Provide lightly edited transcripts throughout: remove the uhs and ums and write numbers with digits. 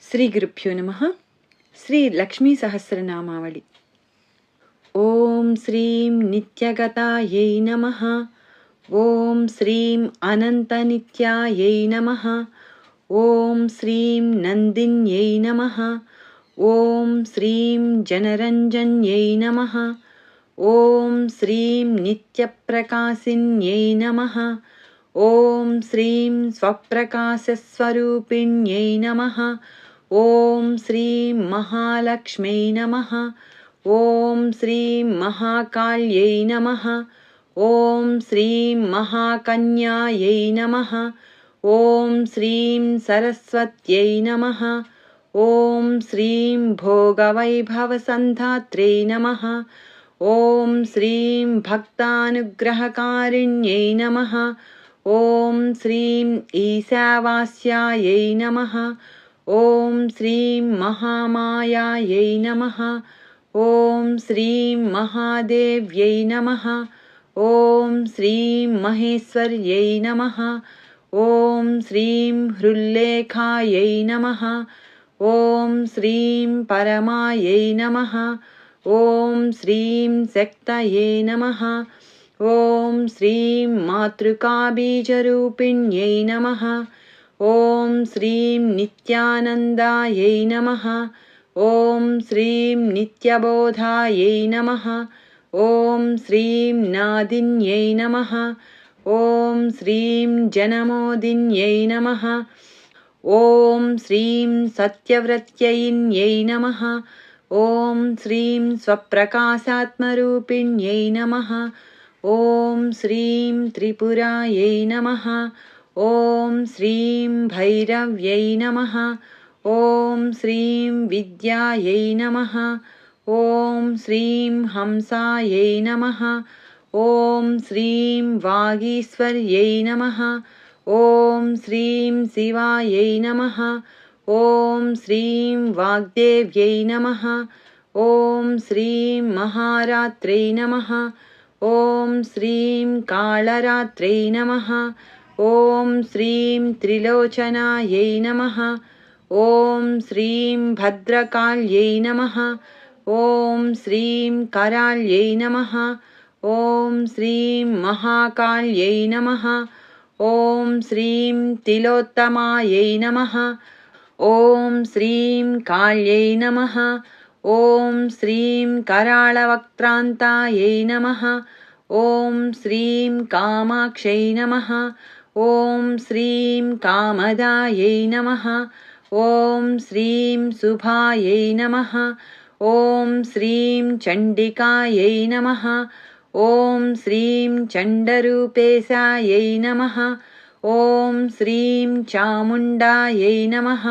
శ్రీ గురుభ్యో నమః. శ్రీ లక్ష్మీ సహస్రనామావళి. ఓం శ్రీం నిత్యగతాయై నమః. ఓం శ్రీం అనంతనిత్యాయై నమః. ఓం శ్రీం నందిన్యై నమః. ఓం శ్రీం జనరంజన్యై నమః. ఓం శ్రీం నిత్యప్రకాశిన్యై నమః. ఓం శ్రీం స్వప్రకాశస్వరూపిణ్యై నమః. ఓం శ్రీం మహాలక్ష్మై నమః. ఓం శ్రీం మహాకాళ్యై నమః. ఓం శ్రీం మహాకన్యాయై నమః. ఓం శ్రీం సరస్వత్యై నమః. ఓం శ్రీం భోగవైభవసంధాత్ర్యై నమః. ఓం శ్రీం భక్తానుగ్రహకారిణ్యై నమః. ఓం శ్రీం ఈశావాస్యాయై నమః. ఓం శ్రీం మహామాయాయై నమః. ఓం శ్రీం మహాదేవ్యై నమః. ఓం శ్రీం మహేశ్వర్యై నమః. ఓం శ్రీం హృల్లేఖాయై నమః. ఓం శ్రీం పరమాయై నమః. ఓం శ్రీం శక్తయే నమః. ఓం శ్రీం మాతృకాబీజరూపిణ్యై నమః. ఓం శ్రీం నిత్యానందాయై నమః. ఓం శ్రీం నిత్యబోధాయై నమః. ఓం శ్రీం నాదిన్యై నమః. ఓం శ్రీం జనమోదిన్యై నమః. ఓం శ్రీం సత్యవ్రత్యయిన్యై నమః. ఓం శ్రీం స్వప్రకాశాత్మరూపిణ్యై నమః. ఓం శ్రీం త్రిపురాయై నమః. ఓం శ్రీం భైరవ్యై నమః. ఓం శ్రీం విద్యాయై నమః. ఓం శ్రీం హంసాయై నమః. ఓం శ్రీం వాగీశ్వర్యై నమః. ఓం శ్రీం శివాయై నమః. ఓం శ్రీం వాగ్దేవ్యై నమః. ఓం శ్రీం మహారాత్రై నమః. ఓం శ్రీం కాళరాత్రై నమః. ఓం శ్రీం త్రిలోచనాయై నమః. ఓం శ్రీం భద్రకాళ్యై నమః. ఓం శ్రీం కరాళ్యై నమః. ఓం శ్రీం మహాకాళ్యై నమః. ఓం శ్రీం తిలోత్తమాయై నమః. ఓం శ్రీం కాళ్యై నమః. ఓం శ్రీం కరాళవక్త్రాంతాయై నమః. ఓం శ్రీం కామాక్షై నమః. ఓం శ్రీం కామదాయై నమః. ఓం శ్రీం శుభాయై నమః. ఓం శ్రీం చండికాయై నమః. ఓం శ్రీం చండరూపేశాయై నమః. ఓం శ్రీం చాముండాయై నమః.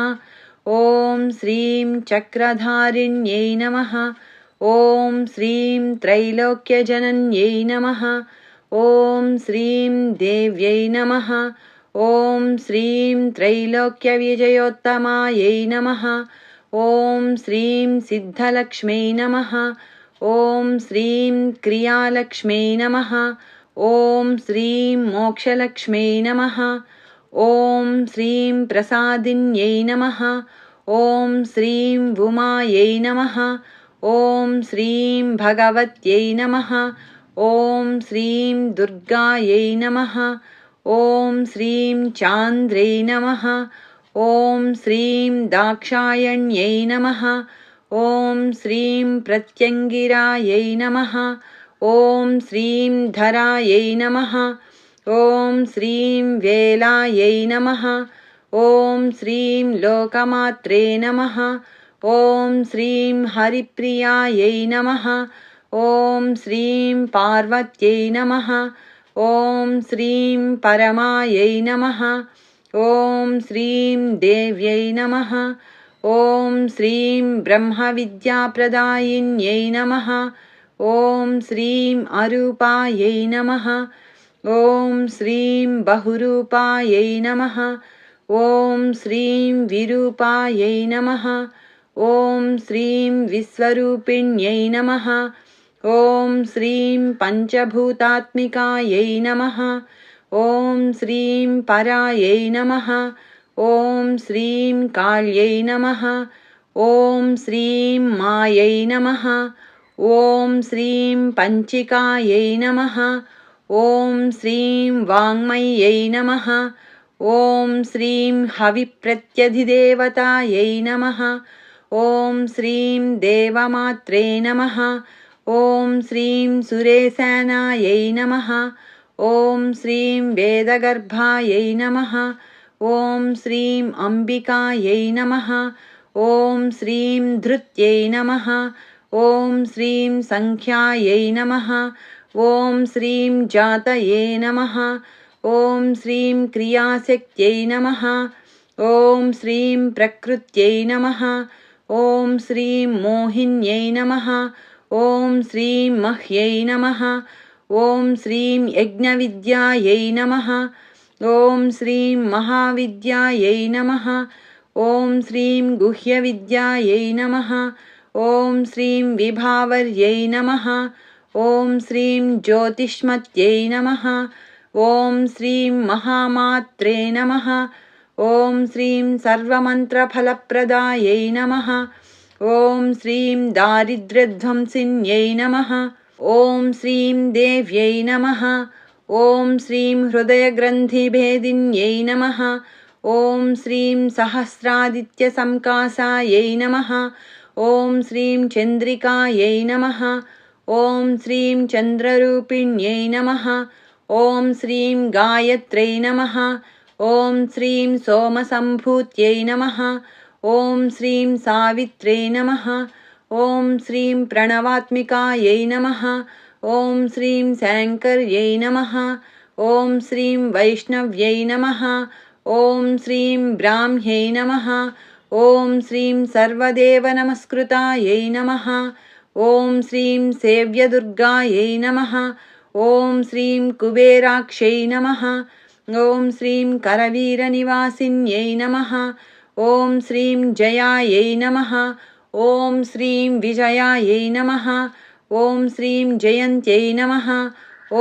ఓం శ్రీం చక్రధారిణ్యై నమః. ఓం శ్రీం త్రైలోక్యజనన్యై నమః. ఓం శ్రీం దేవ్యై నమః. ఓం శ్రీం త్రైలోక్యవిజయోత్తమాయై నమః. ఓం శ్రీం సిద్ధలక్ష్మై నమః. ఓం శ్రీం క్రియాలక్ష్మై నమః. ఓం శ్రీం మోక్షలక్ష్మై నమః. ఓం శ్రీం ప్రసాదిన్యై నమః. ఓం శ్రీం ఉమాయై నమః. ఓం శ్రీం భగవత్యై నమః. ఓం శ్రీం దుర్గాయై నమః. ఓం శ్రీం చాంద్రై నమః. ఓం శ్రీం దాక్షాయణ్యై నమః. ఓం శ్రీం ప్రత్యంగిరాయై నమః. ఓం శ్రీం ధరాయై నమః. ఓం శ్రీం వేలాయై నమః. ఓం శ్రీం లోకమాత్రే నమః. ఓం శ్రీం హరిప్రియాయై నమః. ఓం శ్రీం పార్వత్యై నమః. ఓం శ్రీం పరమాయై నమః. ఓం శ్రీం దేవ్యై నమః. ఓం శ్రీం బ్రహ్మవిద్యాప్రదాయిన్యై నమః. ఓం శ్రీం అరూపాయై నమః. ఓం శ్రీం బహురూపాయై నమః. ఓం శ్రీం విరూపాయై నమః. ఓం శ్రీం విశ్వరూపిణ్యై నమః. ఓం శ్రీం పంచభూతాత్మికాయై నమః. ఓం శ్రీం పరాయై నమః. ॐ श्रीं काल्यै नमः। ॐ श्रीं मायै नमः। ॐ श्रीं पञ्चिकायै नमः। ॐ श्रीं वाङ्मय्यै नमः। ॐ श्रीं हविप्रत्यधिदेवतायै नमः। ॐ श्रीं देवमात्रे नमः। ॐ श्रीं सुरेशानायै नमः। ॐ श्रीं वेदगर्भायै नमः। ॐ श्रीं अम्बिकायै नमः। ॐ श्रीं धृत्यै नमः। ॐ श्रीं सङ्ख्यायै नमः। ॐ श्रीं जातये नमः। ॐ श्रीं क्रियाशक्त्यै नमः। ॐ श्रीं प्रकृत्यै नमः। ॐ श्रीं मोहिन्यै नमः। ॐ श्रीं मह्यै नमः। ॐ श्रीं यज्ञविद्यायै नमः। ॐ श्रीं महाविद्यायै नमः। ॐ श्रीं गुह्यविद्यायै नमः। ॐ श्रीं विभावर्यै नमः। ॐ श्रीं ज्योतिष्मत्यै नमः। ॐ श्रीं महामात्रे नमः। ॐ श्रीं सर्वमन्त्रफलप्रदायै नमः। ॐ श्रीं दारिद्र्यध्वंसिन्यै नमः। ॐ श्रीं देव्यै नमः। ॐ श्रीं हृदयग्रन्थिभेदिन्यै नमः। ॐ श्रीं सहस्रादित्यसंकासायै नमः। ॐ श्रीं चन्द्रिकायै नमः। ॐ श्रीं चन्द्ररूपिण्यै नमः। ॐ श्रीं गायत्र्यै नमः। ॐ श्रीं सोमसम्भूत्यै नमः। ॐ श्रीं सावित्र्यै नमः। ॐ श्रीं प्रणवात्मिकायै नमः। ॐ श्रीं शङ्कर्यै नमः। ॐ श्रीं वैष्णव्यै नमः। ॐ श्रीं ब्राह्म्यै नमः। ॐ श्रीं सर्वदेवनमस्कृतायै नमः। ॐ श्रीं सेव्यदुर्गायै नमः। ॐ श्रीं कुबेराक्ष्यै नमः। ॐ श्रीं करवीरनिवासिन्यै नमः। ॐ श्रीं जयायै नमः। ॐ श्रीं विजयायै नमः। ॐ श्रीं जयन्त्यै नमः।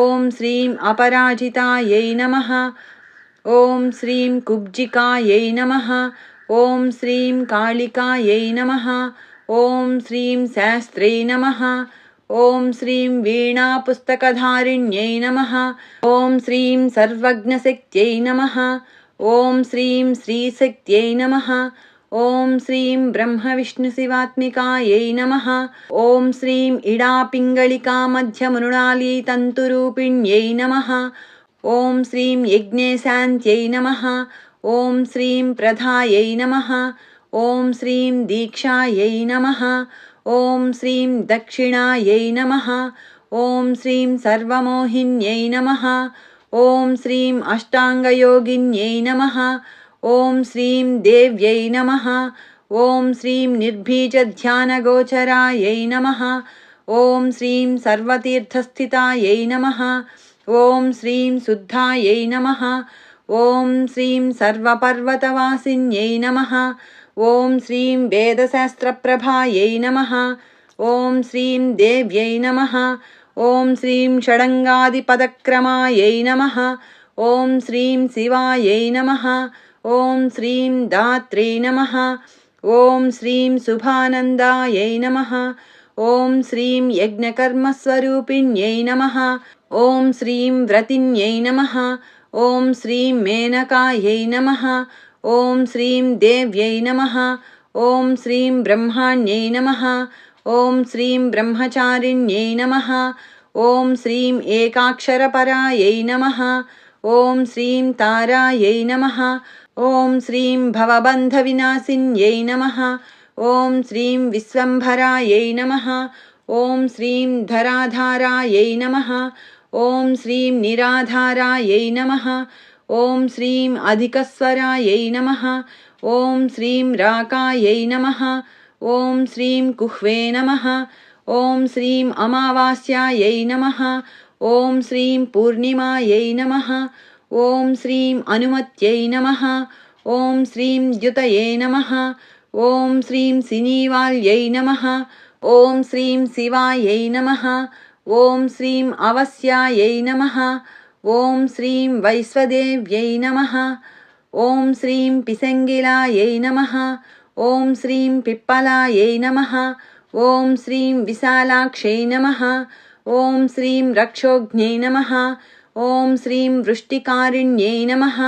ॐ श्रीं अपराजितायै नमः। ॐ श्रीं कुब्जिकायै नमः। ॐ श्रीं कालिकायै नमः। ॐ श्रीं शास्त्रै नमः। ॐ श्रीं वीणापुस्तकधारिण्यै नमः। ॐ श्रीं सर्वज्ञशक्त्यै नमः। ॐ श्रीं श्रीशक्त्यै नमः। ॐ श्रीं ब्रह्मविष्णुशिवात्मिकायै नमः। ॐ श्रीं इडापिङ्गलिकामध्यमृणालीतन्तुरूपिण्यै नमः। ॐ श्रीं यज्ञेशान्त्यै नमः। ॐ श्रीं प्रधायै नमः। ॐ श्रीं दीक्षायै नमः। ॐ श्रीं दक्षिणायै नमः। ॐ श्रीं सर्वमोहिन्यै नमः। ॐ श्रीं अष्टाङ्गयोगिन्यै नमः। ॐ श्रीं देव्यै नमः। ॐ श्रीं निर्बीजध्यानगोचरायै नमः। ॐ श्रीं सर्वतीर्थस्थितायै नमः। ॐ श्रीं शुद्धायै नमः। ॐ श्रीं सर्वपर्वतवासिन्यै नमः। ॐ श्रीं वेदशास्त्रप्रभायै नमः। ॐ श्रीं देव्यै नमः। ॐ श्रीं षडङ्गादिपदक्रमायै नमः। ॐ श्रीं शिवायै नमः। ॐ श्रीं दात्रे नमः। ॐ श्रीं शुभानन्दायै नमः। ॐ श्रीं यज्ञकर्मस्वरूपिण्यै नमः। ॐ श्रीं व्रतिन्यै नमः। ॐ श्रीं मेनकायै नमः। ॐ श्रीं देव्यै नमः। ॐ श्रीं ब्रह्माण्यै नमः। ॐ श्रीं ब्रह्मचारिण्यै नमः। ॐ श्रीं एकाक्षरपरायै नमः। ॐ श्रीं तारायै नमः। ॐ श्रीं भवबन्धविनाशिन्यै नमः। ॐ श्रीं विश्वम्भरायै नमः। ॐ श्रीं धराधारायै नमः। ॐ श्रीं निराधारायै नमः। ॐ श्रीं अधिकस्वरायै नमः। ॐ श्रीं राकायै नमः। ॐ श्रीं कुह्वे नमः। ॐ श्रीं अमावास्यायै नमः। ॐ श्रीं पूर्णिमायै नमः। ॐ श्रीं अनुमत्यै नमः। ॐ श्रीं द्युतये नमः। ॐ श्रीं सिनीवाल्यै नमः। ॐ श्रीं शिवायै नमः। ॐ श्रीं अवस्यायै नमः। ॐ श्रीं वैश्वदेव्यै नमः। ॐ श्रीं पिसङ्गिलायै नमः। ॐ श्रीं पिप्पलायै नमः। ॐ श्रीं विशालाक्षै नमः। ॐ श्रीं रक्षोघ्नै नमः। ॐ श्रीं वृष्टिकारिण्यै नमः।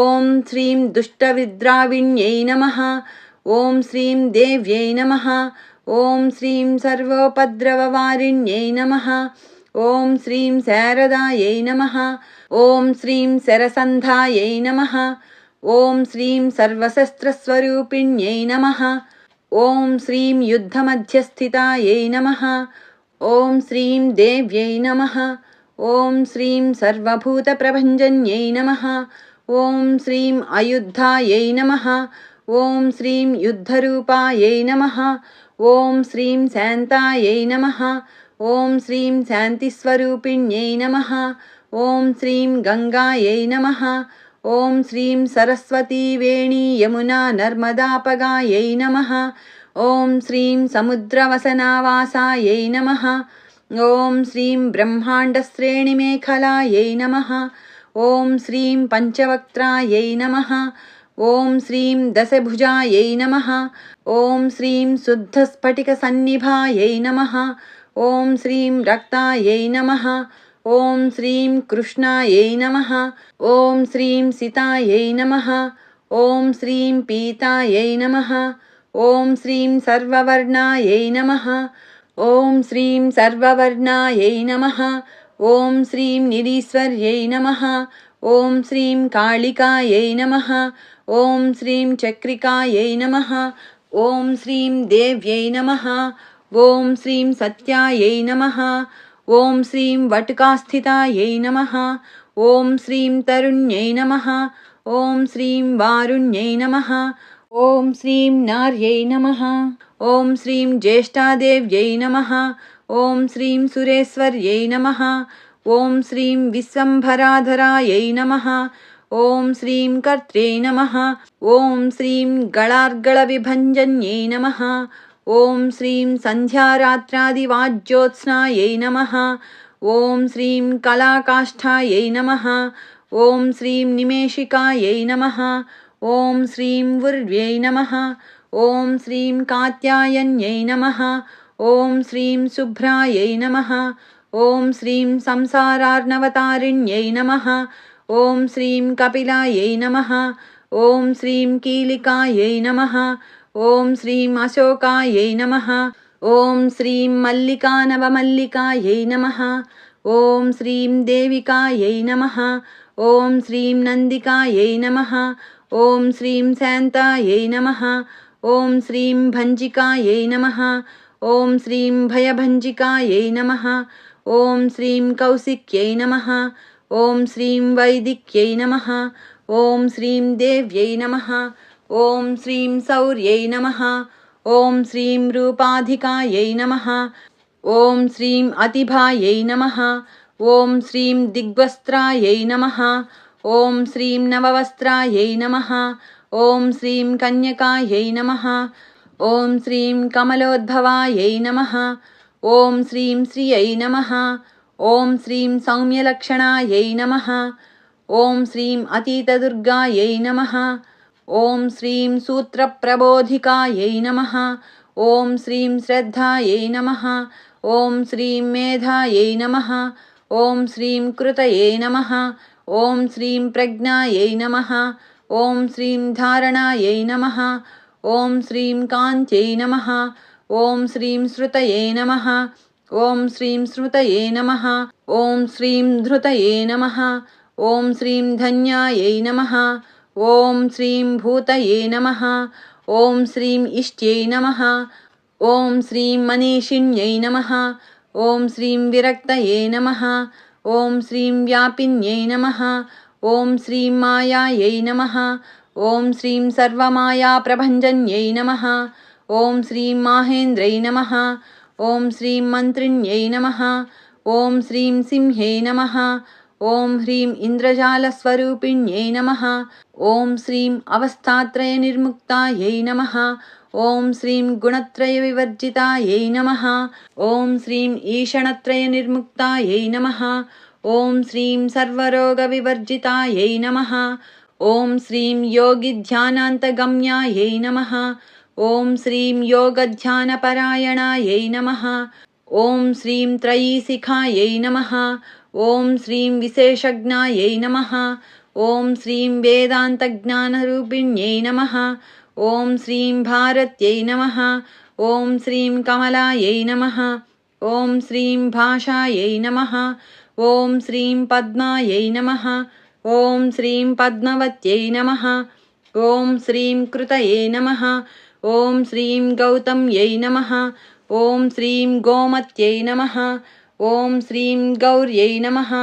ॐ श्रीं दुष्टविद्राविण्यै नमः। ॐ श्रीं देव्यै नमः। ॐ श्रीं सर्वोपद्रववारिण्यै नमः। ॐ श्रीं शारदायै नमः। ॐ श्रीं शरसन्धायै नमः। ॐ श्रीं सर्वशस्त्रस्वरूपिण्यै नमः। ॐ श्रीं युद्धमध्यस्थितायै नमः। ॐ श्रीं देव्यै नमः। ॐ श्रीं सर्वभूतप्रभञ्जन्यै नमः। ॐ श्रीं अयुद्धायै नमः। ॐ श्रीं युद्धरूपायै नमः। ॐ श्रीं शान्तायै नमः। ॐ श्रीं शान्तिस्वरूपिण्यै नमः। ॐ श्रीं गङ्गायै नमः। ॐ श्रीं सरस्वती वेणी यमुना नर्मदापगायै नमः। ॐ श्रीं समुद्रवसनावासायै नमः। ॐ श्रीं ब्रह्माण्डश्रेणिमेखलायै नमः। ॐ श्रीं पञ्चवक्त्रायै नमः। ॐ श्रीं दशभुजायै नमः। ॐ श्रीं शुद्धस्फटिकसन्निभायै नमः। ॐ श्रीं रक्तायै नमः। ॐ श्रीं कृष्णायै नमः। ॐ श्रीं सितायै नमः। ॐ श्रीं पीतायै नमः। ॐ श्रीं सर्ववर्णायै नमः। ॐ श्रीं सर्ववर्णायै नमः। ॐ श्रीं निरीश्वर्यै नमः। ॐ श्रीं कालिकायै नमः। ॐ श्रीं चक्रिकायै नमः। ॐ श्रीं देव्यै नमः। ॐ श्रीं सत्यायै नमः। ॐ श्रीं वटुकास्थितायै नमः। ॐ श्रीं तरुण्यै नमः। ॐ श्रीं वारुण्यै नमः। ॐ श्रीं नार्यै नमः। ॐ श्रीं ज्येष्ठादेव्यै नमः। ॐ श्रीं सुरेश्वर्यै नमः। ॐ श्रीं विश्वम्भराधरायै नमः। ॐ श्रीं कर्त्र्यै नमः। ॐ श्रीं गणार्गलविभञ्जन्यै नमः। ॐ श्रीं सन्ध्यारात्रादिवाज्योत्स्नायै नमः। ॐ श्रीं कलाकाष्ठायै नमः। ॐ श्रीं निमेषिकायै नमः। ॐ श्रीं उर्व्यै नमः। ॐ श्रीं कात्यायन्यै नमः। ॐ श्रीं शुभ्रायै नमः। ॐ श्रीं संसारार्णवतारिण्यै नमः। ॐ श्रीं कपिलायै नमः। ॐ श्रीं कीलिकायै नमः। ॐ श्रीं अशोकायै नमः। ॐ श्रीं मल्लिकानवमल्लिकायै नमः। ॐ श्रीं देविकायै नमः। ॐ श्रीं नन्दिकायै नमः। ॐ श्रीं शान्तायै नमः। ॐ श्रीं भञ्जिकायै नमः। ॐ श्रीं भयभञ्जिकायै नमः। ॐ श्रीं कौशिक्यै नमः। ॐ श्रीं वैदिक्यै नमः। ॐ श्रीं देव्यै नमः। ॐ श्रीं शौर्यै नमः। ॐ श्रीं रूपाधिकायै नमः। ॐ श्रीं अतिभायै नमः। ॐ श्रीं दिग्वस्त्रायै नमः। ॐ श्रीं नववस्त्रायै नमः। ॐ श्रीं कन्यकायै नमः। ॐ श्रीं कमलोद्भवायै नमः। ॐ श्रीं श्रियै नमः। ॐ श्रीं सौम्यलक्षणायै नमः। ॐ श्रीं अतीतदुर्गायै नमः। ॐ श्रीं सूत्रप्रबोधिकायै नमः। ॐ श्रीं श्रद्धायै नमः। ॐ श्रीं मेधायै नमः। ॐ श्रीं कृतये नमः। ॐ श्रीं प्रज्ञायै नमः। ॐ श्रीं धारणायै नमः। ॐ श्रीं कान्त्यै नमः। ॐ श्रीं श्रुतये नमः। ॐ श्रीं स्मृतये नमः। ॐ श्रीं धृतये नमः। ॐ श्रीं धन्यायै नमः। ॐ श्रीं भूतये नमः। ॐ श्रीं इष्ट्यै नमः। ॐ श्रीं मनीषिण्यै नमः। ॐ श्रीं विरक्तये नमः। ॐ श्रीं व्यापिन्यै नमः। ॐ श्रीं मायायै नमः। ॐ श्रीं सर्वमायाप्रभञ्जन्यै नमः। ॐ श्रीं माहेन्द्रै नमः। ॐ श्रीं मन्त्रिण्यै नमः। ॐ श्रीं सिंह्यै नमः। ॐ ह्रीं इन्द्रजालस्वरूपिण्यै नमः। ॐ श्रीं अवस्थात्रयनिर्मुक्तायै नमः। ॐ श्रीं गुणत्रयविवर्जितायै नमः। ॐ श्रीं ईषणत्रयनिर्मुक्तायै नमः। ॐ श्रीं सर्वरोगविवर्जितायै नमः। ॐ श्रीं योगिध्यानान्तगम्यायै नमः। ॐ श्रीं योगध्यानपरायणायै नमः। ॐ श्रीं त्रयीशिखायै नमः। ॐ श्रीं विशेषज्ञायै नमः। ॐ श्रीं वेदान्तज्ञानरूपिण्यै नमः। ॐ श्रीं भारत्यै नमः। ॐ श्रीं कमलायै नमः। ॐ श्रीं भाषायै नमः। ॐ श्रीं पद्मायै नमः। ॐ श्रीं पद्मवत्यै नमः। ॐ श्रीं कृतये नमः। ॐ श्रीं गौतम्यै नमः। ॐ श्रीं गोमत्यै नमः। ॐ श्रीं गौर्यै नमः।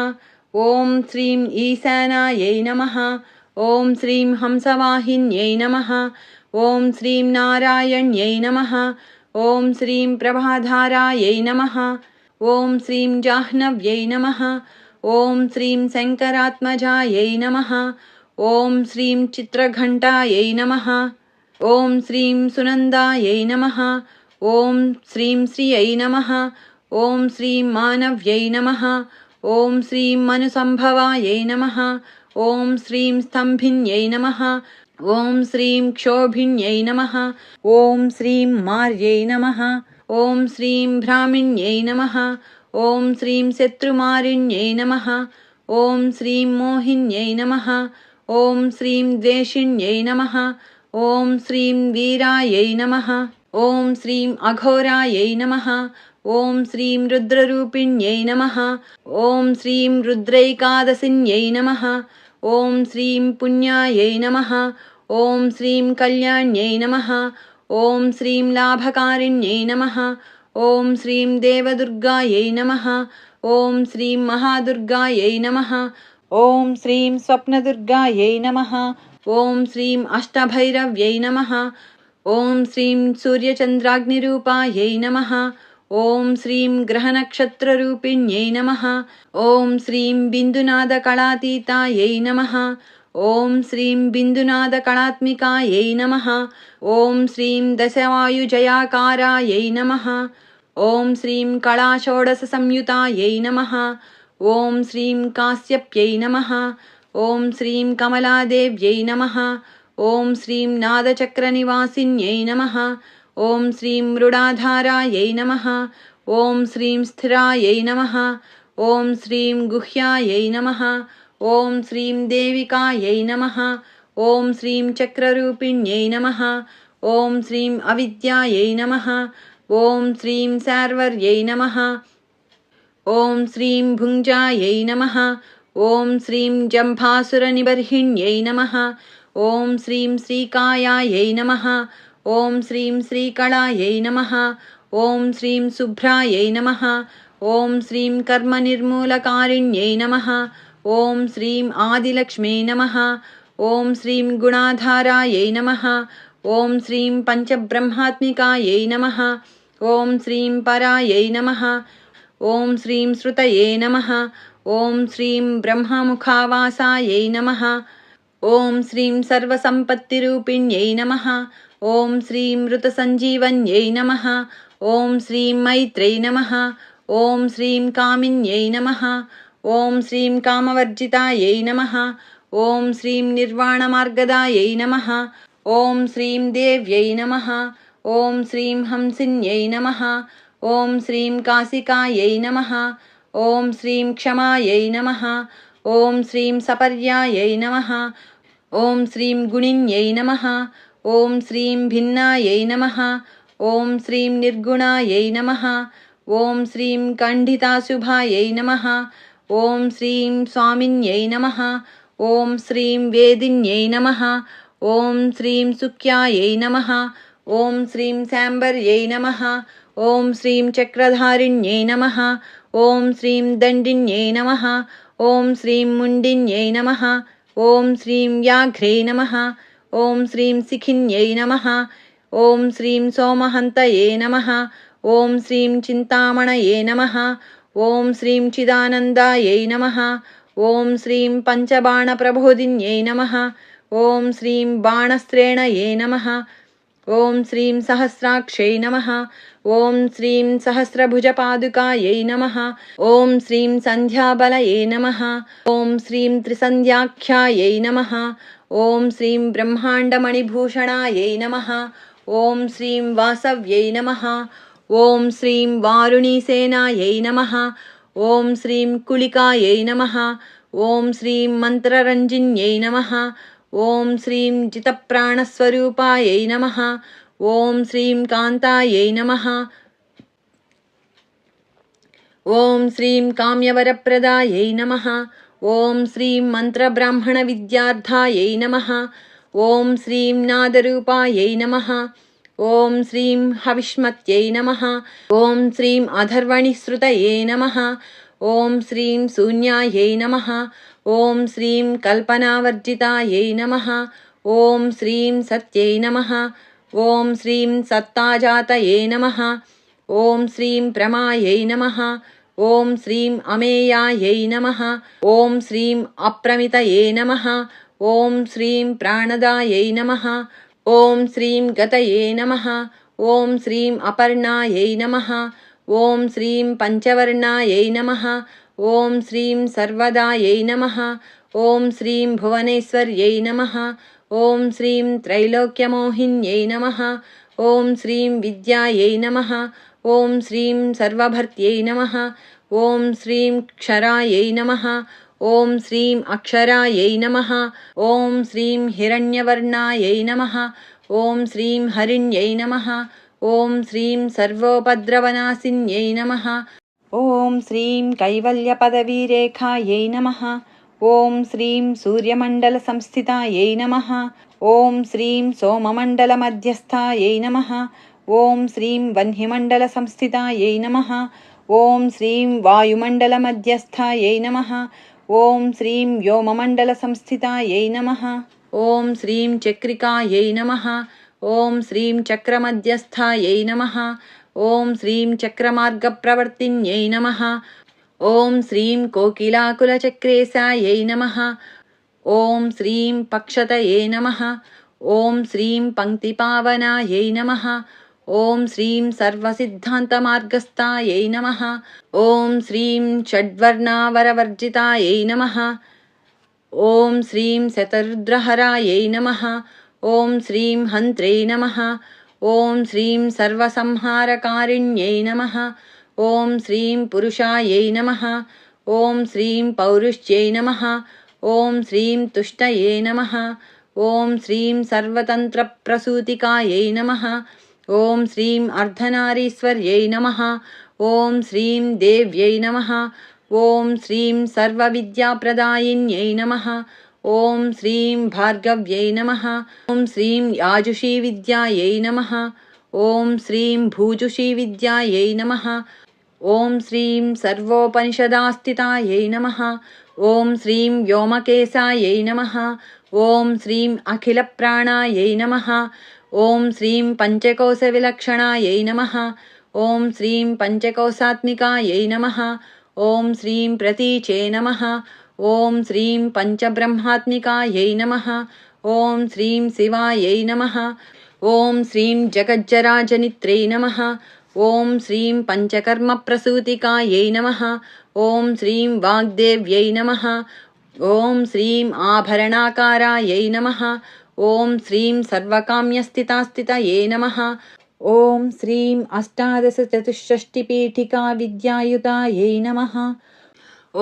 ॐ श्रीं ईशानायै नमः। ॐ श्रीं हंसवाहिन्यै नमः। ॐ श्रीं नारायण्यै नमः। ॐ श्रीं प्रभाधारायै नमः। ॐ श्रीं जाह्नव्यै नमः। ॐ श्रीं शङ्करात्मजायै नमः। ॐ श्रीं चित्रघण्टायै नमः। ॐ श्रीं सुनन्दायै नमः। ॐ श्रीं श्रियै नमः। ॐ श्रीं मानव्यै नमः। ॐ श्रीं मनुसम्भवायै नमः। ॐ श्रीं स्तम्भिन्यै नमः। ॐ श्रीं क्षोभिन्यै नमः। ॐ श्रीं मार्यै नमः। ॐ श्रीं भ्रामिण्यै नमः। ॐ श्रीं शत्रुमारिण्यै नमः। ॐ श्रीं मोहिन्यै नमः। ॐ श्रीं द्वेषिण्यै नमः। ॐ श्रीं वीरायै नमः। ॐ श्रीं अघोरायै नमः। ॐ श्रीं रुद्ररूपिण्यै नमः। ॐ श्रीं रुद्रैकादशिन्यै नमः। ॐ श्रीं पुण्यायै नमः। ॐ श्रीं कल्याण्यै नमः। ॐ श्रीं लाभकारिण्यै नमः। ॐ श्रीं देवदुर्गायै नमः। ॐ श्रीं महादुर्गायै नमः। ॐ श्रीं स्वप्नदुर्गायै नमः। ॐ श्रीं अष्टभैरव्यै नमः। ॐ श्रीं सूर्यचन्द्राग्निरूपायै नमः। ॐ श्रीं ग्रहनक्षत्ररूपिण्यै नमः। ॐ श्रीं बिन्दुनादकलातीतायै नमः। ॐ श्रीं बिन्दुनादकलात्मिकायै नमः। ॐ श्रीं दशवायुजयाकारायै नमः। ॐ श्रीं कलाषोडशसंयुतायै नमः। ॐ श्रीं कास्यप्यै नमः। ॐ श्रीं कमलादेव्यै नमः। ॐ श्रीं नादचक्रनिवासिन्यै नमः। ॐ श्रीं मृडाधारायै नमः। ॐ श्रीं स्थिरायै नमः। ॐ श्रीं गुह्यायै नमः। ॐ श्रीं देविकायै नमः। ॐ श्रीं चक्ररूपिण्यै नमः। ॐ श्रीं अविद्यायै नमः। ॐ श्रीं शार्वर्यै नमः। ॐ श्रीं भुञ्जायै नमः। ॐ श्रीं जम्भासुरनिबर्हिण्यै नमः। ॐ श्रीं श्रीकायायै नमः। ॐ श्रीं श्रीकलायै नमः। ॐ श्रीं शुभ्रायै नमः। ॐ श्रीं कर्मनिर्मूलकारिण्यै नमः। ॐ श्रीं आदिलक्ष्म्यै नमः। ॐ श्रीं गुणाधारायै नमः। ॐ श्रीं पञ्चब्रह्मात्मिकायै नमः। ॐ श्रीं परायै नमः। ॐ श्रीं श्रुतये नमः। ॐ श्रीं ब्रह्ममुखावासायै नमः। ॐ श्रीं सर्वसम्पत्तिरूपिण्यै नमः। ॐ श्रीं मृतसञ्जीवन्यै नमः। ॐ श्रीं मैत्र्यै नमः। ॐ श्रीं कामिन्यै नमः। ॐ श्रीं कामवर्जितायै नमः। ॐ श्रीं निर्वाणमार्गदायै नमः। ॐ श्रीं देव्यै नमः। ॐ श्रीं हंसिन्यै नमः। ॐ श्रीं काशिकायै नमः। ॐ श्रीं क्षमायै नमः। ॐ श्रीं सपर्यायै नमः। ॐ श्रीं गुणिन्यै नमः। ॐ श्रीं भिन्नायै नमः। ॐ श्रीं निर्गुणायै नमः। ॐ श्रीं खण्डिताशुभायै नमः। ॐ श्रीं स्वामिन्यै नमः। ॐ श्रीं वेदिन्यै नमः। ॐ श्रीं सुख्यायै नमः। ॐ श्रीं शाम्बर्यै नमः। ॐ श्रीं चक्रधारिण्यै नमः। ॐ श्रीं दण्डिन्यै नमः। ॐ श्रीं मुण्डिन्यै नमः। ॐ श्रीं व्याघ्रे नमः। ॐ श्रीं शिखिन्यै नमः। ॐ श्रीं सोमहन्तये नमः। ॐ श्रीं चिन्तामणये नमः। ॐ श्रीं चिदानन्दायै नमः। ॐ श्रीं पञ्चबाणप्रबोधिन्यै नमः। ॐ श्रीं बाणस्त्रेणये नमः। ॐ श्रीं सहस्राक्षै नमः। ॐ श्रीं सहस्रभुजपादुकायै नमः। ॐ श्रीं सन्ध्याबलये नमः। ॐ श्रीं त्रिसन्ध्याख्यायै नमः। ॐ श्रीं ब्रह्माण्डमणिभूषणायै नमः। ॐ श्रीं वासव्यै नमः। ॐ श्रीं वारुणीसेनायै नमः। ॐ श्रीं कुलिकायै नमः। ॐ श्रीं मन्त्ररञ्जिन्यै नमः। ॐ श्रीं जितप्राणस्वरूपायै नमः। ॐ श्रीं कान्तायै नमः। ॐ श्रीं काम्यवरप्रदायै नमः। ॐ श्रीं मन्त्रब्राह्मणविद्यार्थायै नमः। ॐ श्रीं नादरूपायै नमः। ॐ श्रीं हविष्मत्यै नमः। ॐ श्रीं अधर्वणिश्रुतये नमः। ॐ श्रीं शून्यायै नमः। ॐ श्रीं कल्पनावर्जितायै नमः। ॐ श्रीं सत्यै नमः। ॐ श्रीं सत्ताजातये नमः। ॐ श्रीं प्रमायै नमः। ॐ श्रीं अमेयायै नमः। ॐ श्रीं अप्रमितये नमः। ॐ श्रीं प्राणदायै नमः। ॐ श्रीं गतये नमः। ॐ श्रीं अपर्णायै नमः। ॐ श्रीं पञ्चवर्णायै नमः। ॐ श्रीं सर्वदायै नमः। ॐ श्रीं भुवनेश्वर्यै नमः। ॐ श्रीं त्रैलोक्यमोहिन्यै नमः। ॐ श्रीं विद्यायै नमः। ॐ श्रीं सर्वभर्त्यै नमः। ॐ श्रीं क्षरायै नमः। ॐ श्रीं अक्षरायै नमः। ॐ श्रीं हिरण्यवर्णायै नमः। ॐ श्रीं हरिण्यै नमः। ॐ श्रीं सर्वोपद्रवनाशिन्यै नमः। ॐ श्रीं कैवल्यपदवीरेखायै नमः। ॐ श्रीं सूर्यमण्डलसंस्थितायै नमः। ॐ श्रीं सोममण्डलमध्यस्थायै नमः। ॐ श्रीं वह्निमण्डलसंस्थितायै नमः। ॐ श्रीं वायुमण्डलमध्यस्थायै नमः। ॐ श्रीं व्योममण्डलसंस्थितायै नमः। ॐ श्रीं चक्रिकायै नमः। ॐ श्रीं चक्रमध्यस्थायै नमः। ॐ श्रीं चक्रमार्गप्रवर्तिन्यै नमः। ॐ श्रीं कोकिलाकुलचक्रेशायै नमः। ॐ श्रीं पक्षतये नमः। ॐ श्रीं पङ्क्तिपावनायै नमः। ॐ श्रीं सर्वसिद्धान्तमार्गस्थायै नमः। ॐ श्रीं षड्वर्णावरवर्जितायै नमः। ॐ श्रीं शतरुद्रहरायै नमः। ॐ श्रीं हन्त्रे नमः। ॐ श्रीं सर्वसंहारकारिण्यै नमः। ॐ श्रीं पुरुषायै नमः। ॐ श्रीं पौरुष्यै नमः। ॐ श्रीं तुष्टये नमः। ॐ श्रीं सर्वतन्त्रप्रसूतिकायै नमः। ॐ श्रीं अर्धनारीश्वर्यै नमः। ॐ श्रीं देव्यै नमः। ॐ श्रीं सर्वविद्याप्रदायिन्यै नमः। ॐ श्रीं भार्गव्यै नमः। ॐ श्रीं याजुषीविद्यायै नमः। ॐ श्रीं भूजुषीविद्यायै नमः। ॐ श्रीं सर्वोपनिषदास्थितायै नमः। ॐ श्रीं व्योमकेशायै नमः। ॐ श्रीं अखिलप्राणायै नमः। ॐ श्रीं पञ्चकोशविलक्षणायै नमः। ॐ श्रीं पञ्चकोशात्मिकायै नमः। ॐ श्रीं प्रतीचे नमः। ॐ श्रीं पञ्चब्रह्मात्मिकायै नमः। ॐ श्रीं शिवायै नमः। ॐ श्रीं जगज्जराजनित्रे नमः। ॐ श्रीं पञ्चकर्मप्रसूतिकायै नमः। ॐ श्रीं वाग्देव्यै नमः। ॐ श्रीं आभरणाकारायै नमः। ॐ श्रीं सर्वकाम्यस्थितास्थितये नमः। ॐ श्रीं अष्टादशचतुष्षष्टिपीठिकाविद्यायुतायै नमः।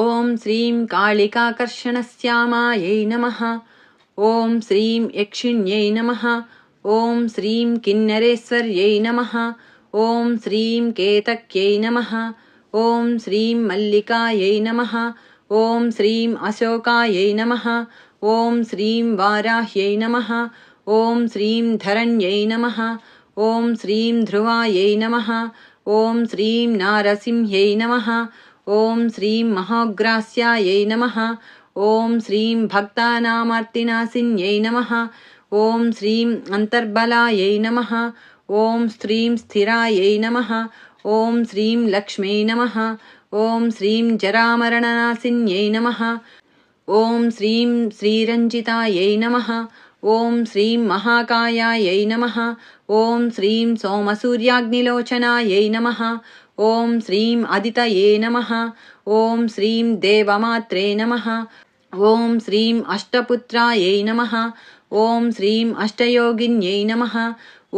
ॐ श्रीं कालिकाकर्षणश्यामायै नमः। ॐ श्रीं यक्षिण्यै नमः। ॐ श्रीं किन्नरेश्वर्यै नमः। ॐ श्रीं केतक्यै नमः। ॐ श्रीं मल्लिकायै नमः। ॐ श्रीं अशोकायै नमः। ॐ श्रीं वाराह्यै नमः। ॐ श्रीं धरण्यै नमः। ॐ श्रीं ध्रुवायै नमः। ॐ श्रीं नारसिंह्यै नमः। ॐ श्रीं महोग्रास्यायै नमः। ॐ श्रीं भक्तानामार्तिनाशिन्यै नमः। ॐ श्रीं अन्तर्बलायै नमः। ॐ श्रीं स्थिरायै नमः। ॐ श्रीं लक्ष्म्यै नमः। ॐ श्रीं जरामरणनाशिन्यै नमः। ॐ श्रीं श्रीरञ्जितायै नमः। ॐ श्रीं महाकायायै नमः। ॐ श्रीं सोमसूर्याग्निलोचनायै नमः। ॐ श्रीं अदितये नमः। ॐ श्रीं देवमात्रे नमः। ఓం శ్రీం అష్టపుత్రాయై నమః. ఓం శ్రీం అష్టయోగిన్యై నమః.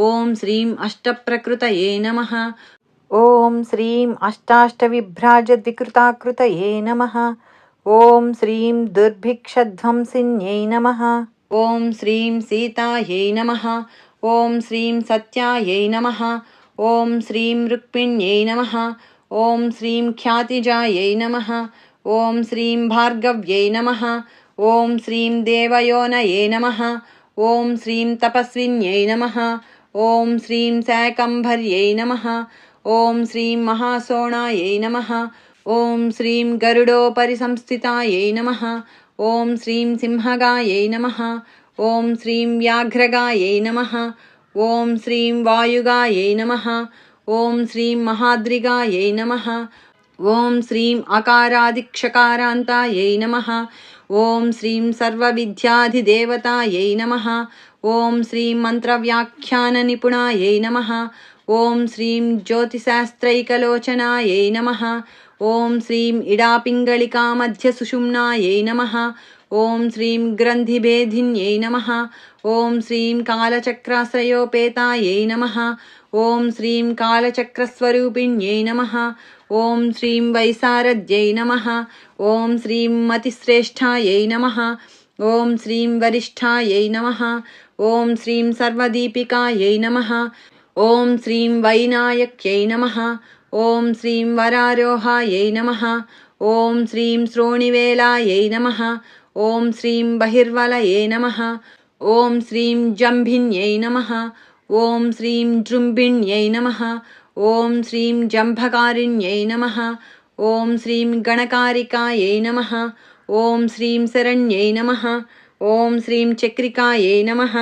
ఓం శ్రీం అష్టప్రకృతయే నమః. ఓం శ్రీం అష్టాష్టవిభ్రాజద్వికృతాకృతయే నమః. ఓం శ్రీం దుర్భిక్షధ్వంసిన్యై నమః. ఓం శ్రీం సీతాయై నమః. ఓం శ్రీం సత్యాయై నమః. ఓం శ్రీం రుక్మిణ్యై నమః. ఓం శ్రీం ఖ్యాతిజాయై నమః. ఓం శ్రీం భార్గవ్యై నమః. ఓం శ్రీం దేవయోనయే నమః. ఓం శ్రీం తపస్విన్యై నమః. ఓం శ్రీం శాకంభర్యై నమః. ఓం శ్రీం మహాసోణాయై నమః. ఓం శ్రీం గరుడోపరి సంస్థితాయై నమః. ఓం శ్రీం సింహగాయై నమః. ఓం శ్రీం వ్యాఘ్రగాయై నమః. ఓం శ్రీం వాయుగాయై నమః. ఓం శ్రీం మహాద్రిగాయై నమః. ఓం శ్రీం అకారాదిక్షకారాంతాయై నమః. ఓం శ్రీం సర్వవిద్యాధిదేవతాయై నమః. ఓం శ్రీం మంత్రవ్యాఖ్యాన నిపుణాయై నమః. ఓం శ్రీం జ్యోతిశాస్త్రైకలోచనాయై నమః. ఓం శ్రీం ఇడాపింగళికామధ్య సుషుమ్నాయై నమః. ఓం శ్రీం గ్రంథిభేదిన్యై నమః. ఓం శ్రీం కాలచక్రాశ్రయోపేతాయై నమః. ఓం శ్రీం కాలచక్రస్వరూపిణ్యై నమః. ఓం శ్రీం వైశారద్యై నమః. ఓం శ్రీం మతిశ్రేష్ఠాయై నమః. ఓం శ్రీం వరిష్ఠాయై నమః. ఓం శ్రీం సర్వదీపికాయై నమః. ఓం శ్రీం వైనాయక్యై నమః. ఓం శ్రీం వరారోహాయై నమః. ఓం శ్రీం శ్రోణివేలాయై నమః. ఓం శ్రీం బహిర్వలయే నమః. ఓం శ్రీం జంభిన్యై నమః. ఓం శ్రీం జృంభిణ్యై నమః. ఓం శ్రీం జంభకారిణ్యై నమః. ఓం శ్రీం గణకారికాయై నమః. ఓం శ్రీం శరణ్యై నమః. ఓం శ్రీం చక్రికాయై నమః.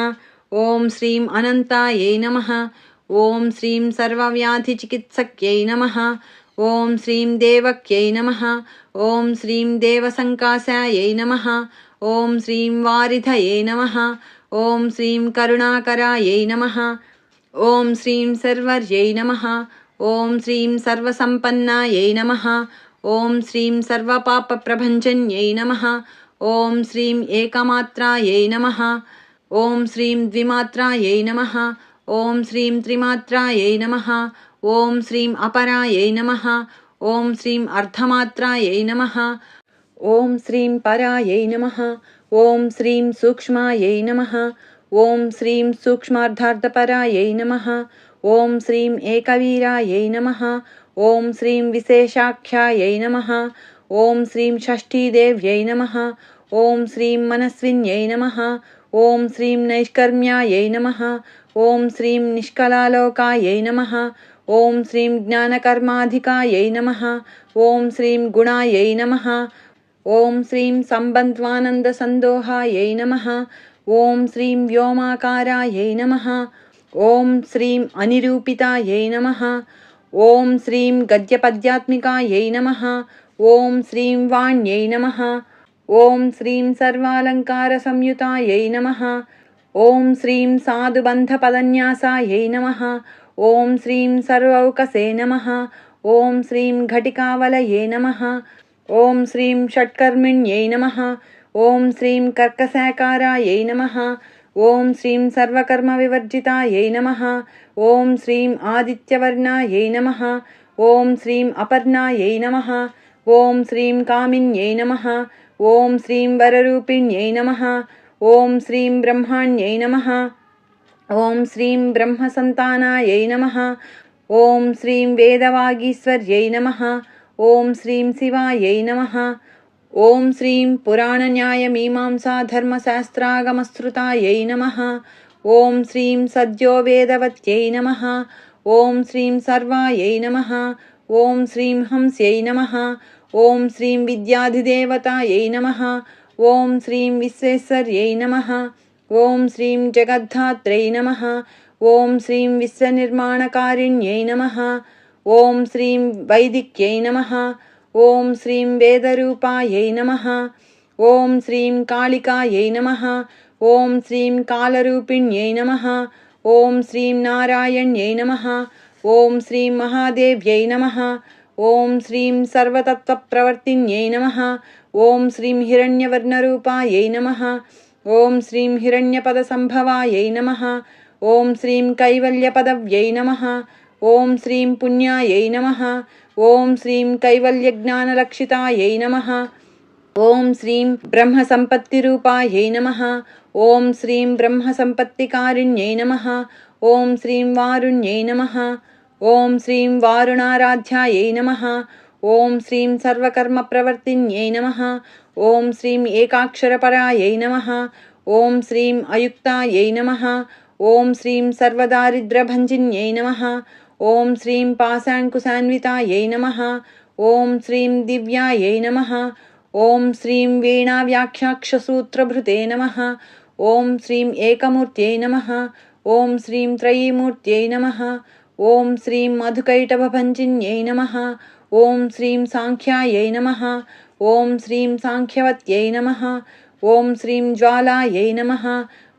ఓం శ్రీం అనంతాయై నమః. ఓం శ్రీం సర్వవ్యాధిచికిత్సక్యై నమః. ఓం శ్రీం దేవక్యై నమః. ఓం శ్రీం దేవసంకాశాయై నమః. ఓం శ్రీం వారిధయే నమః. ఓం శ్రీం కరుణాకరాయై నమః. ఓం శ్రీం సర్వర్యై నమః. ఓం శ్రీం సర్వసంపన్నాయై నమః. ఓం శ్రీం సర్వపాపప్రభంజన్యై నమః. ఓం శ్రీం ఏకమాత్రాయై నమః. ఓం శ్రీం ద్విమాత్రాయై నమః. ఓం శ్రీం త్రిమాత్రాయై నమః. ఓం శ్రీం అపరాయై నమః. ఓం శ్రీం అర్ధమాత్రాయై నమః. ఓం శ్రీం పరాయై నమః. ఓం శ్రీం సూక్ష్మాయై నమః. ఓం శ్రీం సూక్ష్మార్థార్థపరాయై నమః. ఓం శ్రీం ఏకవీరాయై నమః. ఓం శ్రీం విశేషాఖ్యాయై నమః. ఓం శ్రీం షష్ఠీదేవ్యై నమః. ఓం శ్రీం మనస్విన్యై నమః. ఓం శ్రీం నైష్కర్మ్యాయై నమః. ఓం శ్రీం నిష్కలాలోకాయై నమః. ఓం శ్రీం జ్ఞానకర్మాధికాయై నమః. ఓం శ్రీం గుణాయై నమః. ఓం శ్రీం సంబంధ్వానందసందోహాయై నమః. ఓం శ్రీం వ్యోమాకారాయై నమః. ఓం శ్రీం అనిరూపితాయై నమః. ఓం శ్రీం గద్యపద్యాత్మికాయై నమః. ఓం శ్రీం వాణ్యై నమః. ఓం శ్రీం సర్వాలంకారసంయుతాయై నమః. ఓం శ్రీం సాధుబంధపదన్యాసాయై నమః. ఓం శ్రీం సర్వౌకసే నమః. ఓం శ్రీం ఘటికావలయే నమః. ఓం శ్రీం షట్కర్మిణ్యై నమః. ఓం శ్రీం కర్కశాకారాయై నమః. ఓం శ్రీం సర్వకర్మవివర్జితాయై నమః. ఓం శ్రీం ఆదిత్యవర్ణాయై నమః. ఓం శ్రీం అపర్ణాయై నమః. ఓం శ్రీం కామిన్యై నమః. ఓం శ్రీం వరరూపిణ్యై నమః. ఓం శ్రీం బ్రహ్మాణ్యై నమః. ఓం శ్రీం బ్రహ్మసంతానాయై నమః. ఓం శ్రీం వేదవాగీశ్వర్యై నమః. ఓం శ్రీం శివాయై నమః. ఓం శ్రీం పురాణన్యాయమీమాంసాధర్మశాస్త్రాగమశ్రుతాయై నమః. ఓం శ్రీం సద్యో వేదవత్యై నమః. ఓం శ్రీం సర్వాయై నమః. ఓం శ్రీం హంస్యై నమః. ఓం శ్రీం విద్యాధిదేవతాయై నమః. ఓం శ్రీం విశ్వేశ్వర్యై నమః. ఓం శ్రీం జగద్ధాత్రై నమః. ఓం శ్రీం విశ్వనిర్మాణకారిణ్యై నమః. ఓం శ్రీం వైదిక్యై నమః. ఓం శ్రీం వేదరూపాయై నమః. ఓం శ్రీం కాళికాయై నమః. ఓం శ్రీం కాలరూపిణ్యై నమః. ఓం శ్రీం నారాయణ్యై నమః. ఓం శ్రీం మహాదేవ్యై నమః. ఓం శ్రీం సర్వతత్వప్రవర్తిన్యై నమః. ఓం శ్రీం హిరణ్యవర్ణరూపాయై నమః. ఓం శ్రీం హిరణ్యపదసంభవాయై నమః. ఓం శ్రీం కైవల్యపదవ్యై నమః. ఓం శ్రీం పుణ్యాయై నమః. ఓం శ్రీం కైవల్యజ్ఞానలక్షితాయై నమః. ఓం శ్రీం బ్రహ్మసంపత్తిరూపాయై నమః. ఓం శ్రీం బ్రహ్మసంపత్తికారిణ్యై నమః. ఓం శ్రీం వారుణ్యై నమః. ఓం శ్రీం వారుణారాధ్యాయై నమః. ఓం శ్రీం సర్వకర్మప్రవర్తిన్యై నమః. ఓం శ్రీం ఏకాక్షరపరాయై నమః. ఓం శ్రీం అయుక్తాయై నమః. ఓం శ్రీం సర్వదారిద్ర్యభంజిన్యై నమః. ఓం శ్రీం పాశాంకుశాన్వితాయై నమః. ఓం శ్రీం దివ్యాయై నమః. ఓం శ్రీం వీణావ్యాఖ్యాక్షసూత్రభృతే నమః. ఓం శ్రీం ఏకమూర్త్యై నమః. ఓం శ్రీం త్రయీమూర్త్యై నమః. ఓం శ్రీం మధుకైటభభంజిన్యై నమః. ఓం శ్రీం సాంఖ్యాయై నమః. ఓం శ్రీం సాంఖ్యవత్యై నమః. ఓం శ్రీం జ్వాలాయై నమః.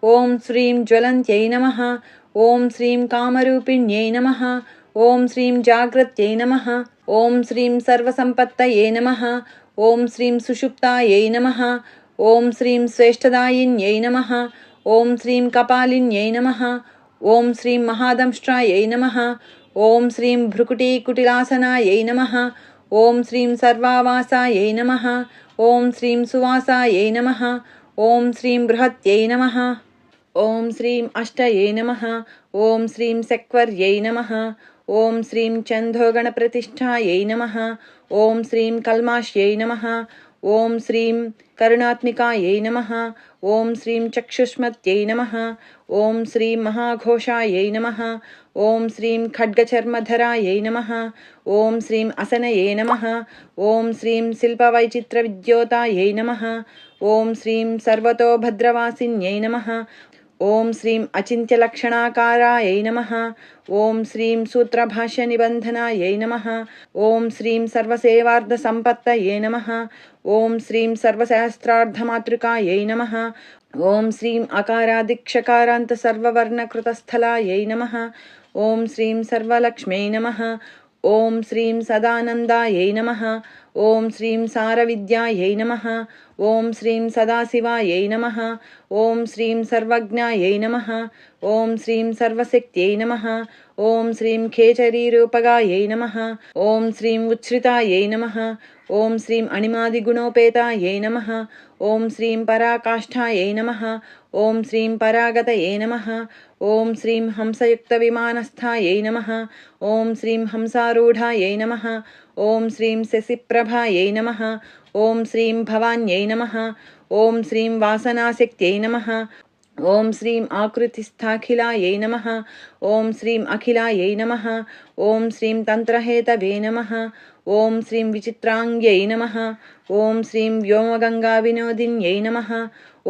ఓం శ్రీం జ్వలంత్యై నమః. ఓం శ్రీం కామరూపిణ్యై నమః. ఓం శ్రీం జాగ్రత్యై నమః. ఓం శ్రీం సర్వసంపత్తయే నమః. ఓం శ్రీం సుషుప్తాయై నమః. ఓం శ్రీం శ్రేష్టదాయిన్యై నమః. ఓం శ్రీం కపాలిన్యై నమః. ఓం శ్రీం మహాదంష్ట్రాయై నమః. ఓం శ్రీం భ్రుకుటీకుటిలాసనాయై నమః. ఓం శ్రీం సర్వావాసాయై నమః. ఓం శ్రీం సువాసాయై నమః. ఓం శ్రీం బృహత్యై నమః. ఓం శ్రీం అష్టయే నమః. ఓం శ్రీం శక్వర్యై నమః. ఓం శ్రీం చందోగణప్రతిష్ఠాయై నమః. ఓం శ్రీం కల్మాష్యై నమః. ఓం శ్రీం కరుణాత్మికాయై నమః. ఓం శ్రీం చక్షుష్మత్యై నమః. ఓం శ్రీం మహాఘోషాయై నమః. ఓం శ్రీం ఖడ్గచర్మధరాయై నమః. ఓం శ్రీం అసనయే నమః. ఓం శ్రీం శిల్పవైచిత్రవిద్యోతాయై నమః. ఓం శ్రీం సర్వతోభద్రవాసిన్యై నమః. ఓం శ్రీం అచింత్యలక్షణాకారాయై నమః. ఓం శ్రీం సూత్రభాష్యనిబంధనాయై నమః. ఓం శ్రీం సర్వసేవార్ధసంపత్తయే నమః. ఓం శ్రీం సర్వశాస్త్రార్థమాతృకాయై నమః. ఓం శ్రీం అకారాదిక్షకారాంతసర్వవర్ణకృతస్థలాయై నమః. ఓం శ్రీం సర్వలక్ష్మ్యై నమః. ఓం శ్రీం సదానందాయై నమః. ఓం శ్రీం సారవిద్యాయై నమః. ఓం శ్రీం సదాశివాయై నమః. ఓం శ్రీం సర్వజ్ఞాయై నమః. ఓం శ్రీం సర్వశక్త్యై నమః. ఓం శ్రీం ఖేచరీరూపగాయై నమః. ఓం శ్రీం ఉచ్ఛ్రితాయై నమః. ఓం శ్రీం అణిమాదిగుణోపేతాయై నమః. ఓం శ్రీం పరాకాష్ఠాయై నమః. ఓం శ్రీం పరాగతయే నమః. ఓం శ్రీం హంసయుక్తవిమానస్థాయై నమః. ఓం శ్రీం హంసారూఢాయై నమః. ఓం శ్రీం శశిప్రభాయై నమః. ఓం శ్రీం భవాన్యై నమః. ఓం శ్రీం వాసనాశక్త్యై నమః. ఓం శ్రీం ఆకృతిస్థాఖిలాయై నమః. ఓం శ్రీం అఖిలాయై నమః. ఓం శ్రీం తంత్రహేతవే నమః. ఓం శ్రీం విచిత్రాంగ్యై నమః. ఓం శ్రీం వ్యోమగంగావినోదిన్యై నమః.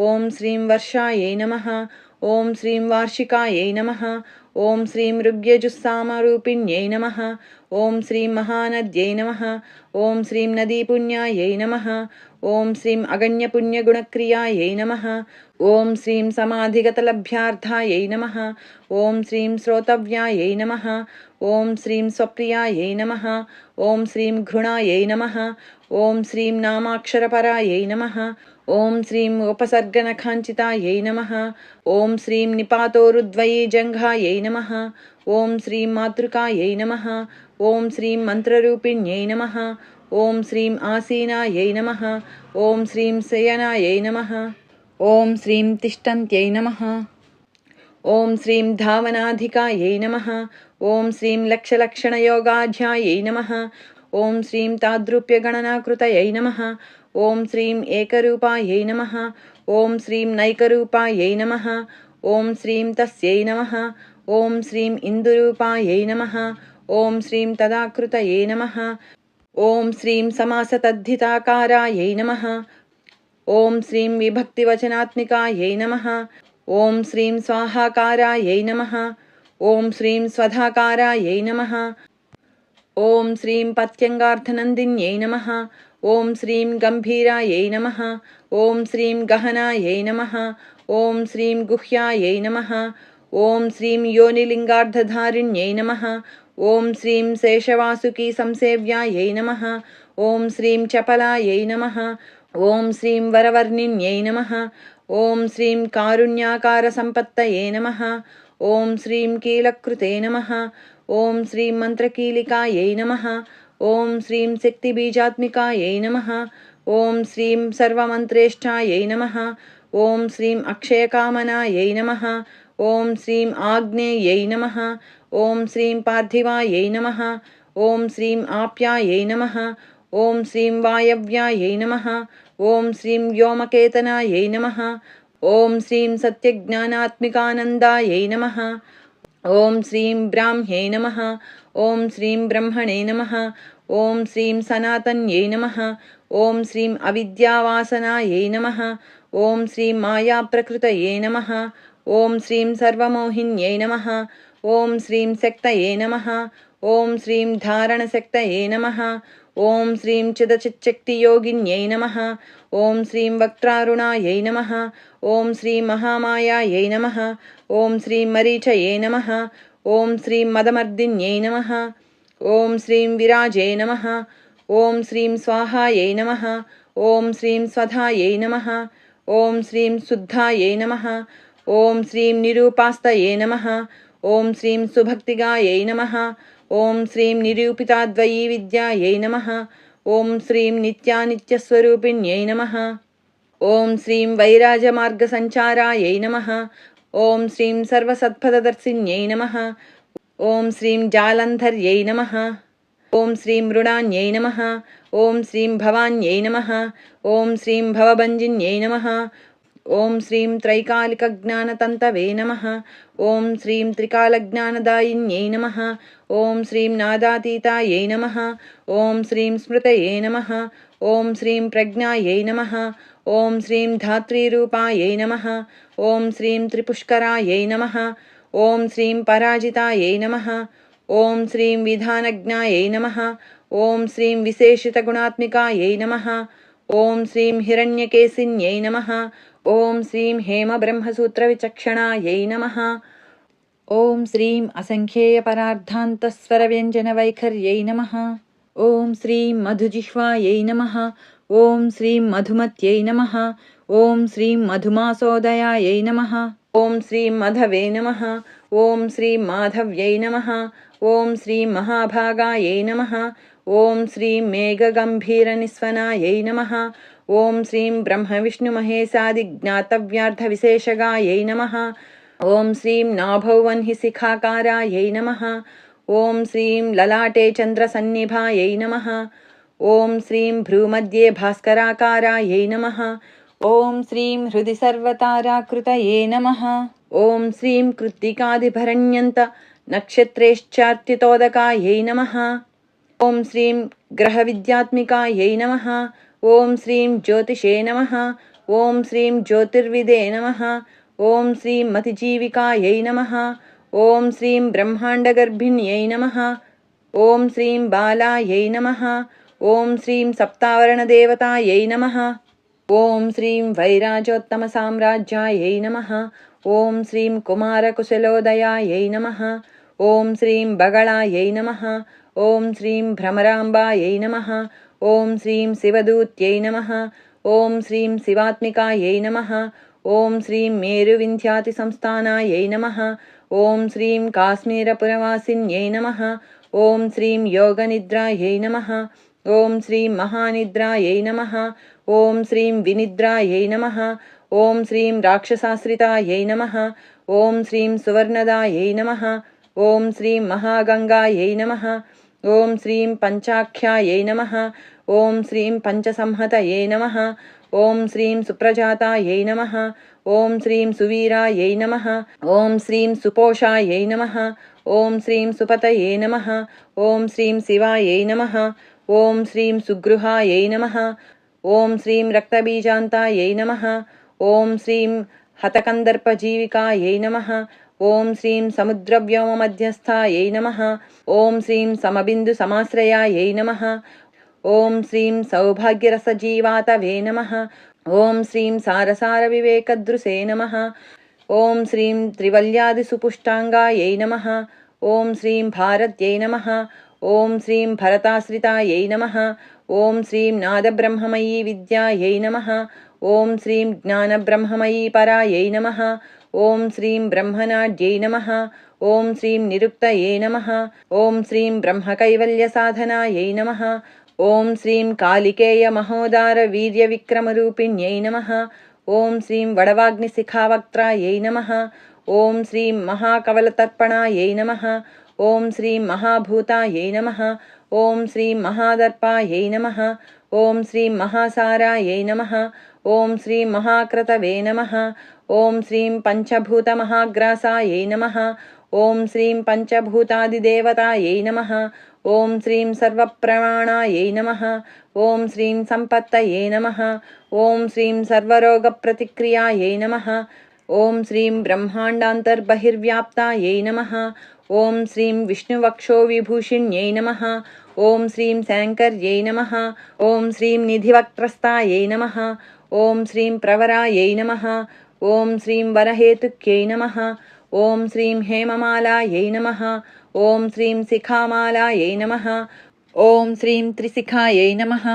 ఓం శ్రీం వర్షాయై నమః. ఓం శ్రీం వార్షికాయై నమః. ఓం శ్రీం ఋగ్యజుస్సామరూపిణ్యై నమః. ఓం శ్రీం మహానద్యై నమః. ఓం శ్రీం నదీపుణ్యాయై నమః. ఓం శ్రీం అగణ్యపుణ్యగుణక్రియాయై నమః. ఓం శ్రీం సమాధిగతలభ్యార్థాయై నమః. ఓం శ్రీం శ్రోతవ్యాయై నమః. ఓం శ్రీం స్వప్రియాయై నమః. ఓం శ్రీం ఘృణాయై నమః. ఓం శ్రీం నామాక్షరపరాయై నమః. ఓం శ్రీం ఉపసర్గనఖాంచితాయై నమః. ఓం శ్రీం నిపాతోరుద్వయీజంఘాయై నమః. ఓం శ్రీం మాతృకాయై నమః. ఓం శ్రీం మంత్రరూపిణ్యై నమః. ఓం శ్రీం ఆసీనాయై నమః. ఓం శ్రీం శయనాయై నమః. ఓం శ్రీం తిష్టంత్యై నమః. ఓం శ్రీం ధావనాధికాయై నమః. ఓం శ్రీం లక్షలక్షణయోగాధ్యాయై నమః. ఓం శ్రీం తాద్రూప్యగణనాకృతయై నమః. ఓం శ్రీం ఏకరూపాయై నమః. ఓం శ్రీం నైకరూపాయై నమః. ఓం శ్రీం తస్యై నమః. ఓం శ్రీం ఇందురూపాయై నమః. ఓం శ్రీం తదాకృతయే నమః. ఓం శ్రీం సమాసతద్ధితాకారాయై నమః. ఓం శ్రీం విభక్తివచనాత్మికాయై నమః. ఓం శ్రీం స్వాహాకారాయై నమః. ఓం శ్రీం స్వధాకారాయై నమః. ఓం శ్రీం పత్యంగార్థనందిన్యై నమః. ఓం శ్రీం గంభీరాయై నమః. ఓం శ్రీం గహనాయై నమః. ఓం శ్రీం గుహ్యాయై నమః. ఓం శ్రీం యోనిలింగార్ధధారిణ్యై నమః. ఓం శ్రీం శేషవాసుకీ సంసేవ్యాయై నమః. ఓం శ్రీం చపలాయై నమః. ఓం శ్రీం వరవర్ణిన్యై నమః. ఓం శ్రీం కారుణ్యాకార సంపత్తయే నమః. ఓం శ్రీం కీలకృతే నమః. ఓం శ్రీం మంత్రకీలికాయై నమః. ఓం శ్రీం శక్తిబీజాత్మికాయై నమః. ఓం శ్రీం సర్వమంత్రేష్టాయై నమః. ఓం శ్రీం అక్షయకామనాయై నమః. ఓం శ్రీం ఆగ్నేయై నమః. ఓం శ్రీం పార్థివాయై నమః. ఓం శ్రీం ఆప్యాయై నమః. ఓం శ్రీం వాయవ్యాయై నమః. ఓం శ్రీం వ్యోమకేతనాయై నమః. ఓం శ్రీం సత్యజ్ఞానాత్మికానందాయై నమః. ఓం శ్రీం బ్రాహ్మ్యై నమః. ఓం శ్రీం బ్రహ్మణే నమః. ఓం శ్రీం సనాతన్యై నమః. ఓం శ్రీం అవిద్యావాసనాయై నమః. ఓం శ్రీం మాయాప్రకృతయే నమః. ఓం శ్రీం సర్వమోహిన్యై నమః. ఓం శ్రీం శక్తయే నమః. ఓం శ్రీం ధారణశక్తయే నమః. ఓం శ్రీం చిదచిచ్చక్తియోగిన్యై నమః. ఓం శ్రీం వక్త్రారుణాయై నమః. ఓం శ్రీం మహామాయాయై నమః. ఓం శ్రీం మరీచయే నమః. ఓం శ్రీం మదమర్దిన్యై నమః. ఓం శ్రీం విరాజే నమః. ఓం శ్రీం స్వాహాయై నమః. ఓం శ్రీం స్వధాయై నమః. ఓం శ్రీం శుద్ధాయై నమః. ఓం శ్రీం నిరూపాస్తయే నమః. ఓం శ్రీం సుభక్తిగాయై నమః. ఓం శ్రీం నిరూపితాద్వయీ విద్యాయై నమః. ఓం శ్రీం నిత్యానిత్యస్వరూపిణ్యై నమః. ఓం శ్రీం వైరాజమార్గసంచారాయై నమః. ఓం శ్రీం సర్వసత్పదదర్శిన్యై నమః. ఓం శ్రీం జాలంధర్యై నమః. ఓం శ్రీం మృడాన్యై నమః. ఓం శ్రీం భవాన్యై నమః. ఓం శ్రీం భవభంజిన్యై నమః. ఓం శ్రీం త్రైకాలికజ్ఞానతంతవే నమః. ఓం శ్రీం త్రికాలజ్ఞానదాయిన్యై నమః. ఓం శ్రీం నాదాతీతాయై నమః. ఓం శ్రీం స్మృతయే నమః. ఓం శ్రీం ప్రజ్ఞాయై నమః. ఓం శ్రీం ధాత్రీరూపాయై నమః. ఓం శ్రీం త్రిపుష్కరాయై నమః. ఓం శ్రీం పరాజితాయై నమః. ఓం శ్రీం విధానజ్ఞాయై నమః. ఓం శ్రీం విశేషితగుణాత్మికాయై నమః. ఓం శ్రీం హిరణ్యకేశిన్యై నమః. ఓం శ్రీం హేమబ్రహ్మసూత్రవిచక్షణాయై నమః. ఓం శ్రీం అసంఖ్యేయపరార్థాంతస్వరవ్యంజనవైఖర్యై నమః. ఓం శ్రీం మధుజిహ్వాయై నమః. ఓం శ్రీం మధుమత్యై నమః. ఓం శ్రీం మధుమాసోదయాయై నమః. ఓం శ్రీం మధవే నమః. ఓం శ్రీం మాధవ్యై నమః. ఓం శ్రీం మహాభాగాయై నమః. ఓం శ్రీం మేఘగంభీరనిస్వనాయై నమః. ఓం శ్రీం బ్రహ్మవిష్ణుమహేశాదిజ్ఞాతవ్యార్థవిశేషగాయై నమః. ఓం శ్రీం నాభౌవన్హిశిఖాకారాయై నమః. ఓం శ్రీం లలాటే చంద్రసన్నిభాయై నమః. ఓం శ్రీం భ్రూమధ్యే భాస్కరాకారాయై నమః. ఓం శ్రీం హృది సర్వతారాకృతయే నమః. ఓం శ్రీం కృత్తికాదిభరణ్యంత నక్షత్రేశ్చార్తితోదకాయై నమః. ఓం శ్రీం గ్రహవిద్యాత్మికాయై నమః. ఓం శ్రీం జ్యోతిషే నమః. ఓం శ్రీం జ్యోతిర్విదే నమః. ఓం శ్రీం మతిజీవికాయై నమః. ఓం శ్రీం బ్రహ్మాండగర్భిణ్యై నమః. ఓం శ్రీం బాలాయై నమః. ఓం శ్రీం సప్తావరణదేవతాయై నమః. ఓం శ్రీం వైరాజోత్తమసామ్రాజ్యాయై నమః. ఓం శ్రీం కుమారకుశలోదయాయై నమః. ఓం శ్రీం బగళాయై నమః. ఓం శ్రీం భ్రమరాంబాయై నమః. ఓం శ్రీం శివదూత్యై నమః. ఓం శ్రీం శివాత్మికాయై నమః. ఓం శ్రీం మేరువింధ్యాతిసంస్థానాయై నమః. ఓం శ్రీం కాశ్మీరపురవాసిన్యై నమః. ఓం శ్రీం యోగనిద్రాయై నమః. ఓం శ్రీం మహానిద్రాయై నమః. ఓం శ్రీం వినిద్రాయై నమః. ఓం శ్రీం రాక్షసాశ్రితాయై నమః. ఓం శ్రీం సువర్ణదాయై నమః. ఓం శ్రీం మహాగంగాయై నమః. ఓం శ్రీం పంచాఖ్యాయై నమః. ఓం శ్రీం పంచసంహతయే నమః. ఓం శ్రీం సుప్రజాతాయై నమః. ఓం శ్రీం సువీరాయై నమః. ఓం శ్రీం సుపోషాయై నమః. ఓం శ్రీం సుపతయే నమః. ఓం శ్రీం శివాయై నమః. ఓం శ్రీం సుగృహాయై నమః. ఓం శ్రీం రక్తబీజాంతాయై నమః. ఓం శ్రీం హతకందర్పజీవికాయై నమః. ఓం శ్రీం సముద్రవ్యోమమధ్యస్థాయై నమః. ఓం శ్రీం సమబిందు సమాశ్రయాయై నమః. ఓం శ్రీం సౌభాగ్యరసజీవాతవే నమః. ఓం శ్రీం సారసారవివేకదృశే నమః. ఓం శ్రీం త్రివల్యాదిసుపుష్టాంగాయై నమః. ॐ श्रीं भारत्यै नमः। ॐ श्रीं भरताश्रितायै नमः। ॐ श्रीं नादब्रह्ममयी विद्यायै नमः। ॐ श्रीं ज्ञानब्रह्ममयी परायै नमः। ॐ श्रीं ब्रह्मनाड्यै नमः। ॐ श्रीं निरुक्तये नमः। ॐ श्रीं ब्रह्मकैवल्यसाधनायै नमः। ॐ श्रीं कालिकेयमहोदारवीर्यविक्रमरूपिण्यै नमः। ॐ श्रीं वडवाग्निशिखावक्त्रायै नमः। ॐ श्रीं महाकवलतर्पणायै नमः। ॐ श्रीं महाभूतायै नमः। ॐ श्रीं महादर्पायै नमः। ॐ श्रीं महासारायै नमः। ॐ श्रीं महाक्रतवे नमः। ॐ श्रीं पञ्चभूतमहाग्रासायै नमः। ॐ श्रीं पञ्चभूतादिदेवतायै नमः। ॐ श्रीं सर्वप्रमाणायै नमः। ॐ श्रीं सम्पत्तये नमः। ॐ श्रीं सर्वरोगप्रतिक्रियायै नमः। ॐ श्रीं ब्रह्माण्डान्तर्बहिर्व्याप्तायै नमः। ॐ श्रीं विष्णुवक्षोविभूषिण्यै नमः। ॐ श्रीं शङ्कर्यै नमः। ॐ श्रीं निधिवक्त्रस्थायै नमः। ॐ श्रीं प्रवरायै नमः। ॐ श्रीं वरहेतुक्यै नमः। ॐ श्रीं हेममालायै नमः। ॐ श्रीं शिखामालायै नमः। ॐ श्रीं त्रिशिखायै नमः।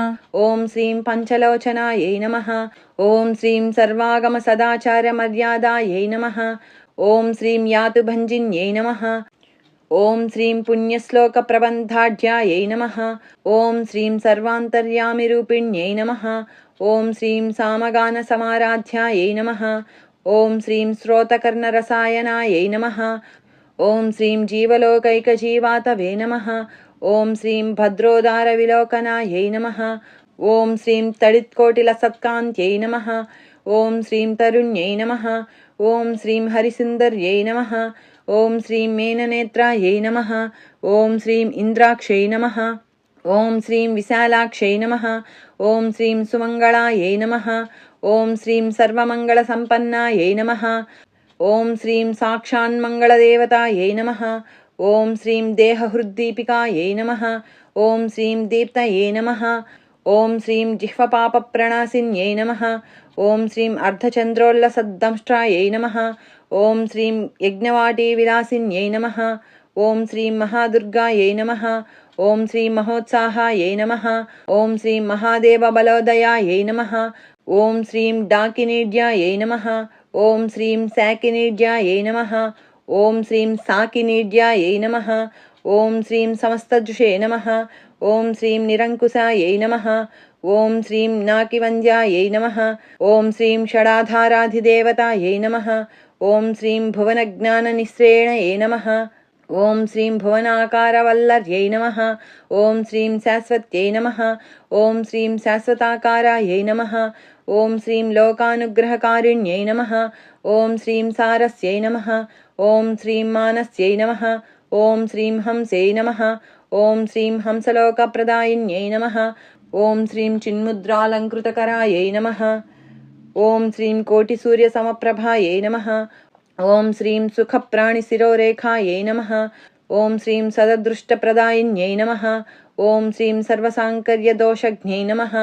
ॐ श्रीं पञ्चलोचनायै नमः। ॐ श्रीं सर्वागमसदाचारमर्यादायै नमः। ॐ श्रीं यातुभञ्जिन्यै नमः। ॐ श्रीं पुण्यश्लोकप्रबन्धाढ्यायै नमः। ॐ श्रीं सर्वान्तर्यामिरूपिण्यै नमः। ॐ श्रीं सामगानसमाराध्यायै नमः। ॐ श्रीं श्रोतकर्णरसायनायै नमः। ॐ श्रीं जीवलोकैकजीवातवे नमः। ॐ श्रीं भद्रोदारविलोकनायै नमः। ॐ श्रीं तडित्कोटिलसत्कान्त्यै नमः। ॐ श्रीं तरुण्यै नमः। ॐ श्रीं हरिसुन्दर्यै नमः। ॐ श्रीं मेननेत्रायै नमः। ॐ श्रीं इन्द्राक्षै नमः। ॐ श्रीं विशालाक्षै नमः। ॐ श्रीं सुमङ्गलायै नमः। ॐ श्रीं सर्वमङ्गलसम्पन्नायै नमः। ॐ श्रीं साक्षान्मङ्गलदेवतायै नमः। ॐ श्रीं देहहृद्दीपिकायै नमः। ॐ श्रीं दीप्तये नमः। ॐ श्रीं जिह्वपापप्रणाशिन्यै नमः। ॐ श्रीं अर्धचन्द्रोल्लसद्दंष्ट्रायै नमः। ॐ श्रीं यज्ञवाटीविलासिन्यै नमः। ॐ श्रीं महादुर्गायै नमः। ॐ श्रीं महोत्साहायै नमः। ॐ श्रीं महादेवबलोदयायै नमः। ॐ श्रीं डाकिनीड्यायै नमः। ॐ श्रीं शाकिनीड्यायै नमः। ॐ श्रीं साकिनीड्यायै नमः। ॐ श्रीं समस्तजुषे नमः। ॐ श्रीं निरङ्कुशायै नमः। ॐ श्रीं नाकिवन्द्यायै नमः। ॐ श्रीं षडाधाराधिदेवतायै नमः। ॐ श्रीं भुवनज्ञाननिःस्रेणये नमः। ॐ श्रीं भुवनाकारवल्लर्यै नमः। ॐ श्रीं शाश्वत्यै नमः। ॐ श्रीं शाश्वताकारायै नमः। ॐ श्रीं लोकानुग्रहकारिण्यै नमः। ॐ श्रीं सारस्यै नमः। ॐ श्रीं मानस्यै नमः। ॐ श्रीं हंसे नमः। ॐ श्रीं हंसलोकप्रदायिन्यै नमः। ॐ श्रीं चिन्मुद्रालङ्कृतकरायै नमः। ॐ श्रीं कोटिसूर्यसमप्रभायै नमः। ॐ श्रीं सुखप्राणिशिरोरेखायै नमः। ॐ श्रीं सददृष्टप्रदायिन्यै नमः। ॐ श्रीं सर्वसाङ्कर्यदोषज्ञै नमः।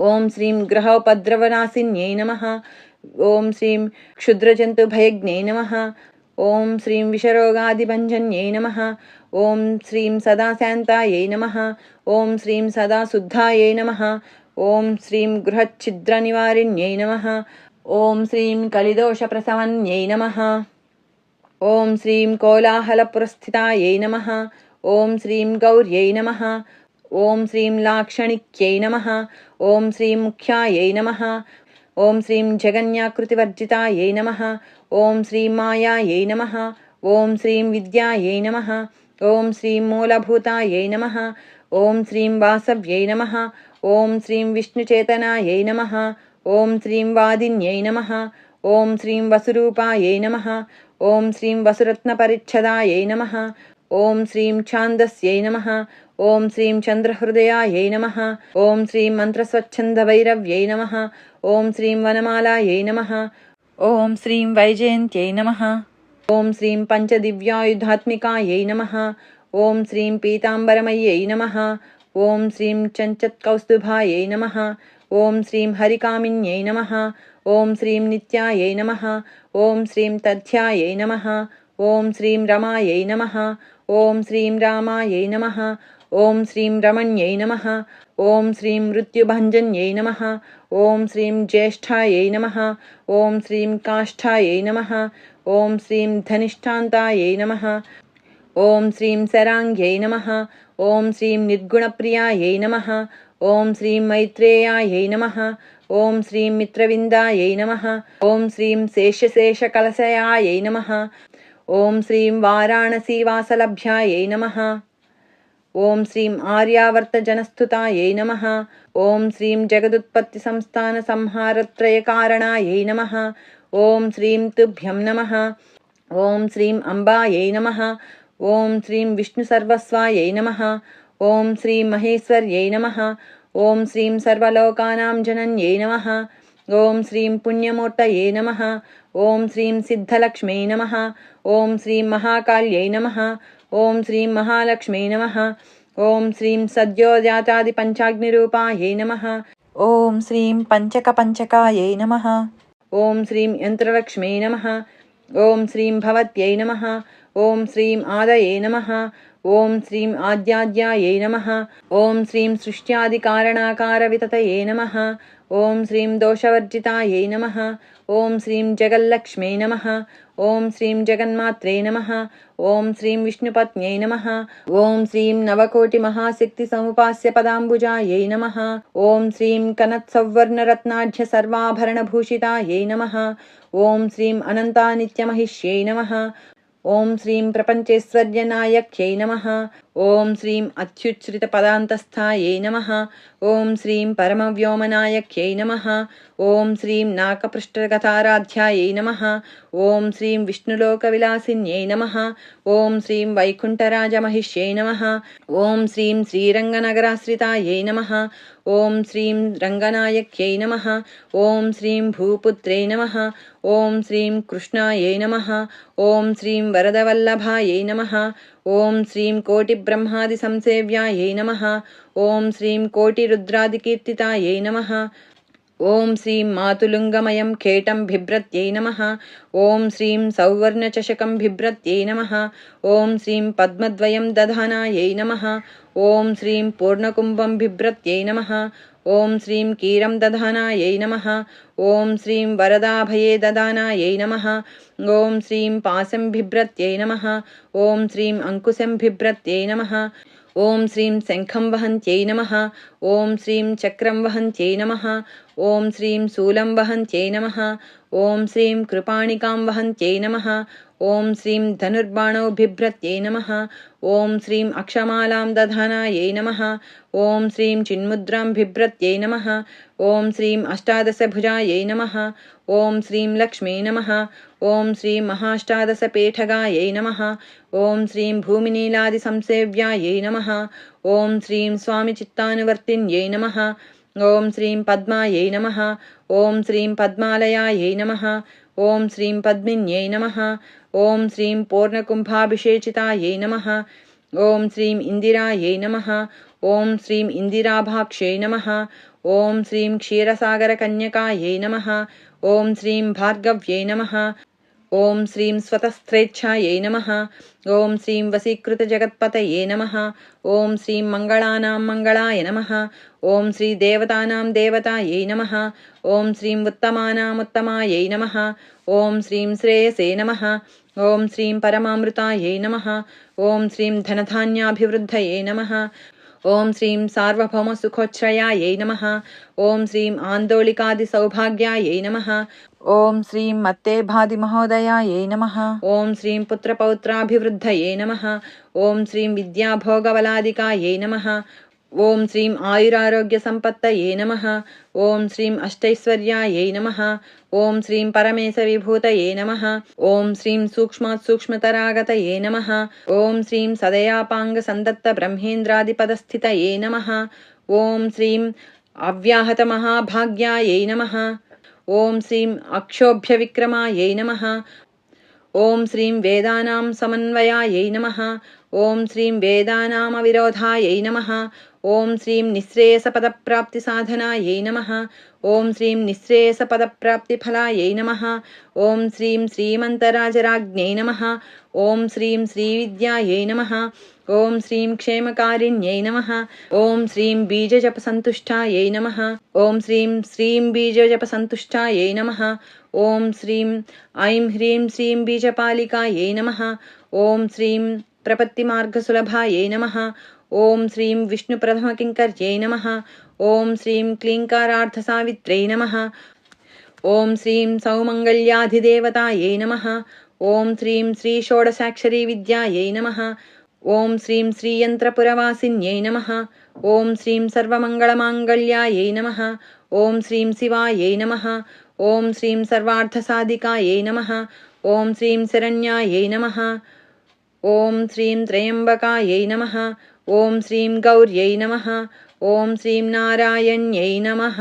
ॐ श्रीं ग्रहोपद्रवनाशिन्यै नमः। ॐ श्रीं क्षुद्रजन्तुभयज्ञै नमः। ॐ श्रीं विषरोगादिभञ्जन्यै नमः। ॐ श्रीं सदाशान्तायै नमः। ॐ श्रीं सदाशुद्धायै नमः। ॐ श्रीं गृहच्छिद्रनिवारिण्यै नमः। ॐ श्रीं कलिदोषप्रशमन्यै नमः। ॐ श्रीं कोलाहलपुरस्थितायै नमः। ॐ श्रीं गौर्यै नमः। ॐ श्रीं लाक्षणिक्यै नमः। ॐ श्रीं मुख्यायै नमः। ॐ श्रीं जगन्याकृतिवर्जितायै नमः। ॐ श्रीं मायायै नमः। ॐ श्रीं विद्यायै नमः। ॐ श्रीं मूलभूतायै नमः। ॐ श्रीं वासव्यै नमः। ॐ श्रीं विष्णुचेतनायै नमः। ॐ श्रीं वादिन्यै नमः। ॐ श्रीं वसुरूपायै नमः। ॐ श्रीं वसुरत्नपरिच्छदायै नमः। ॐ श्रीं छान्दस्यै नमः। ॐ श्रीं चन्द्रहृदयायै नमः। ॐ श्रीं मन्त्रस्वच्छन्दभैरव्यै नमः। ॐ श्रीं वनमालायै नमः। ॐ श्रीं वैजयन्त्यै नमः। ॐ श्रीं पञ्चदिव्यायुधात्मिकायै नमः। ॐ श्रीं पीताम्बरमय्यै नमः। ॐ श्रीं चञ्चत्कौस्तुभायै नमः। ॐ श्रीं हरिकामिन्यै नमः। ॐ श्रीं नित्यायै नमः। ॐ श्रीं तथ्यायै नमः। ॐ श्रीं रमायै नमः। ఓం శ్రీం రామాయై నమః. ఓం శ్రీం రమణ్యై నమః. ఓం శ్రీం మృత్యుభంజన్యై నమః. ఓం శ్రీం జ్యేష్ఠాయై నమః. ఓం శ్రీం కాష్ఠాయై నమః. ఓం శ్రీం ధనిష్ఠాంతాయై నమః. ఓం శ్రీం శరాంగ్యై నమః. ఓం శ్రీం నిర్గుణప్రియాయై నమః. ఓం శ్రీం మైత్రేయాయై నమః. ఓం శ్రీం మిత్రవిందాయై నమః. ఓం శ్రీం శేషశేషకలశయాయై నమః. ఓం శ్రీం వారాణసీవాసలభ్యాయై నమః. ఓం శ్రీం ఆర్యావర్తజనస్థుతాయై నమః. ఓం శ్రీం జగదుత్పత్తి సంస్థాన సంహారత్రయకారణాయై నమః. ఓం శ్రీం తుభ్యం నమః. ఓం శ్రీం అంబాయై నమః. ఓం శ్రీం విష్ణుసర్వస్వాయై నమః. ఓం శ్రీం మహేశ్వర్యై నమః. ఓం శ్రీం సర్వలోకానాం జనన్యై నమః. ఓం శ్రీం పుణ్యమూర్తయే నమః. ఓం శ్రీం సిద్ధలక్ష్మై నమః. ఓం శ్రీం మహాకాళ్యై నమః. ఓం శ్రీం మహాలక్ష్మై నమః. ఓం శ్రీం సద్యోజాతాది పంచాగ్నిరూపాయై నమః. ఓం శ్రీం పంచకాయై నమః. ఓం శ్రీం యంత్రలక్ష్మై నమః. ఓం శ్రీం భవత్యై నమః. ఓం శ్రీం ఆదయే నమః. ఓం శ్రీం ఆద్యాద్యాయై నమః. ఓం శ్రీం సృష్ట్యాదికారణాకారవితతయే నమః. ఓం శ్రీం దోషవర్జితాయై నమః. ఓం శ్రీం జగల్లక్ష్మై నమః. ఓం శ్రీం జగన్మాత్రే నమః. ఓం శ్రీం విష్ణుపత్న్యై నమః. ఓం శ్రీం నవకోటి మహాశక్తి సముపాస్య పదాంబుజాయై నమః. ఓం శ్రీం కనత్సౌవర్ణరత్నాఢ్య సర్వాభరణభూషితాయై నమః. ఓం శ్రీం అనంతానిత్యమహిష్యై నమః. ఓం శ్రీం ప్రపంచేశ్వర్యనాయక్యై నమః. ఓం శ్రీం అత్యుచ్ఛ్రితపదాంతస్థాయై నమః. ఓం శ్రీం పరమవ్యోమనాయక్యై నమః. ఓం శ్రీం నాకపృష్ఠగతారాధ్యాయై నమః. ఓం శ్రీం విష్ణులోకవిలాసిన్యై నమః. ఓం శ్రీం వైకుంఠరాజమహిష్యై నమః. ఓం శ్రీం శ్రీరంగనగరాశ్రితాయై నమః. ఓం శ్రీం రంగనాయక్యై నమః. ఓం శ్రీం భూపుత్రే నమః. ఓం శ్రీం కృష్ణాయై నమః. ఓం శ్రీం వరదవల్లభాయై నమః. ఓం శ్రీం కోటిబ్రహ్మాది సంసేవ్యాయై నమః. ఓం శ్రీం కోటిరుద్రాదికీర్తితాయై నమః. ఓం శ్రీం మాతులుంగమయం ఖేటం బిభ్రత్యై నమః. ఓం శ్రీం సౌవర్ణచషకం బిభ్రత్యై నమః. ఓం శ్రీం పద్మద్వయం దధానాయై నమః. ఓం శ్రీం పూర్ణకుంభం బిభ్రత్యై నమః. ఓం శ్రీం కీరం దధానాయై నమః. ఓం శ్రీం వరదాభయే దదానాయై నమః. ఓం శ్రీం పాశం బిభ్రత్యై నమః. ఓం శ్రీం అంకుశం బిభ్రత్యై నమః. ఓం శ్రీం శంఖం వహంత్యై నమః. ఓం శ్రీం చక్రం వహంత్యై నమః. ఓం శ్రీం శూలం వహంత్యై నమః. ఓం శ్రీం కృపాణికాం వహంత్యై నమః. ఓం శ్రీం ధనుర్బాణౌ బిభ్రత్యై నమః. ఓం శ్రీం అక్షమాలాం దధానాయై నమః. ఓం శ్రీం చిన్ముద్రాం బిభ్రత్యై నమః. ఓం శ్రీం అష్టాదశభుజాయై నమః. ఓం శ్రీం లక్ష్మీ నమః. ఓం శ్రీం మహాష్టాదశపీఠగాయై నమః. ఓం శ్రీం భూమినీలాది సంసేవ్యాయై నమః. ఓం శ్రీం స్వామి చిత్తానువర్తిన్యై నమః. ఓం శ్రీం పద్మాయై నమః. ఓం శ్రీం పద్మాలయాయై నమః. ఓం శ్రీం పద్మిన్యై నమః. ఓం శ్రీం పూర్ణకుంభాభిషేచితాయై నమః. ఓం శ్రీం ఇందిరాయై నమః. ఓం శ్రీం ఇందిరాభాక్షై నమః. ఓం శ్రీం క్షీరసాగరకన్యకాయై నమః. ఓం శ్రీం భార్గవ్యై నమః. ఓం శ్రీం స్వతస్త్రేచ్ఛాయై నమః. ఓం శ్రీం వశీకృతజగత్పతయే నమః. ఓం శ్రీం మంగళానాం మంగళాయ నమః. ఓం శ్రీ దేవతానాం దేవతాయై నమః. ఓం శ్రీం ఉత్తమానాముత్తమాయై నమః. ఓం శ్రీం శ్రేయసే నమః. ఓం శ్రీం పరమామృతాయై నమః. ఓం శ్రీం ధనధాన్యాభివృద్ధయే నమః. ఓం శ్రీం సార్వభౌమసుఖోచ్ఛ్రయాయై నమః. ఓం శ్రీం ఆందోళికాదిసౌభాగ్యాయై నమః. ఓం శ్రీం మత్తేభాదిమహోదయాయై నమః. ఓం శ్రీం పుత్రపౌత్రాభివృద్ధయే నమః. ఓం శ్రీం విద్యాభోగబలాదికాయై నమః. ఓం శ్రీం ఆయురారోగ్య సంపత్తయే నమః. ఓం శ్రీం అష్టైశ్వర్యాయై నమః. ఓం శ్రీం పరమేశ విభూతయే నమః. ఓం శ్రీం సూక్ష్మాత్ సూక్ష్మతరాగతయే నమః. ఓం శ్రీం సదయాపాంగ సందత్త బ్రహ్మేంద్రాదిపదస్థితయే నమః. ఓం శ్రీం అవ్యాహత మహాభాగ్యాయై నమః. ఓం శ్రీం అక్షోభ్య విక్రమాయై నమః. ॐ श्रीं वेदानां समन्वयायै नमः। ॐ श्रीं वेदानामविरोधायै नमः। ॐ श्रीं निःश्रेयसपदप्राप्तिसाधनायै नमः। ॐ श्रीं निःश्रेयसपदप्राप्तिफलायै नमः। ॐ श्रीं श्रीमन्तराजराज्ञै नमः। ॐ श्रीं श्रीविद्यायै नमः। ॐ श्रीं क्षेमकारिण्यै नमः। ॐ श्रीं बीजजपसन्तुष्टायै नमः। ॐ श्रीं बीजजपसन्तुष्टायै नमः। ॐ श्रीं ऐं ह्रीं श्रीं बीजपालिकायै नमः। ॐ श्रीं प्रपत्तिमार्गसुलभायै नमः। ॐ श्रीं विष्णुप्रथमकिङ्कर्यै नमः। ॐ श्रीं क्लीङ्कारार्थसावित्र्यै नमः। ॐ श्रीं सौमङ्गल्याधिदेवतायै नमः। ॐ श्रीं श्रीषोडशाक्षरीविद्यायै नमः। ॐ श्रीं श्रीयन्त्रपुरवासिन्यै नमः। ॐ श्रीं सर्वमङ्गलमाङ्गल्यायै नमः। ॐ श्रीं शिवायै नमः। ॐ श्रीं सर्वार्थसाधिकायै नमः। ॐ श्रीं शरण्यायै नमः। ॐ श्रीं त्र्यम्बकायै नमः। ॐ श्रीं गौर्यै नमः। ॐ श्रीं नारायण्यै नमः।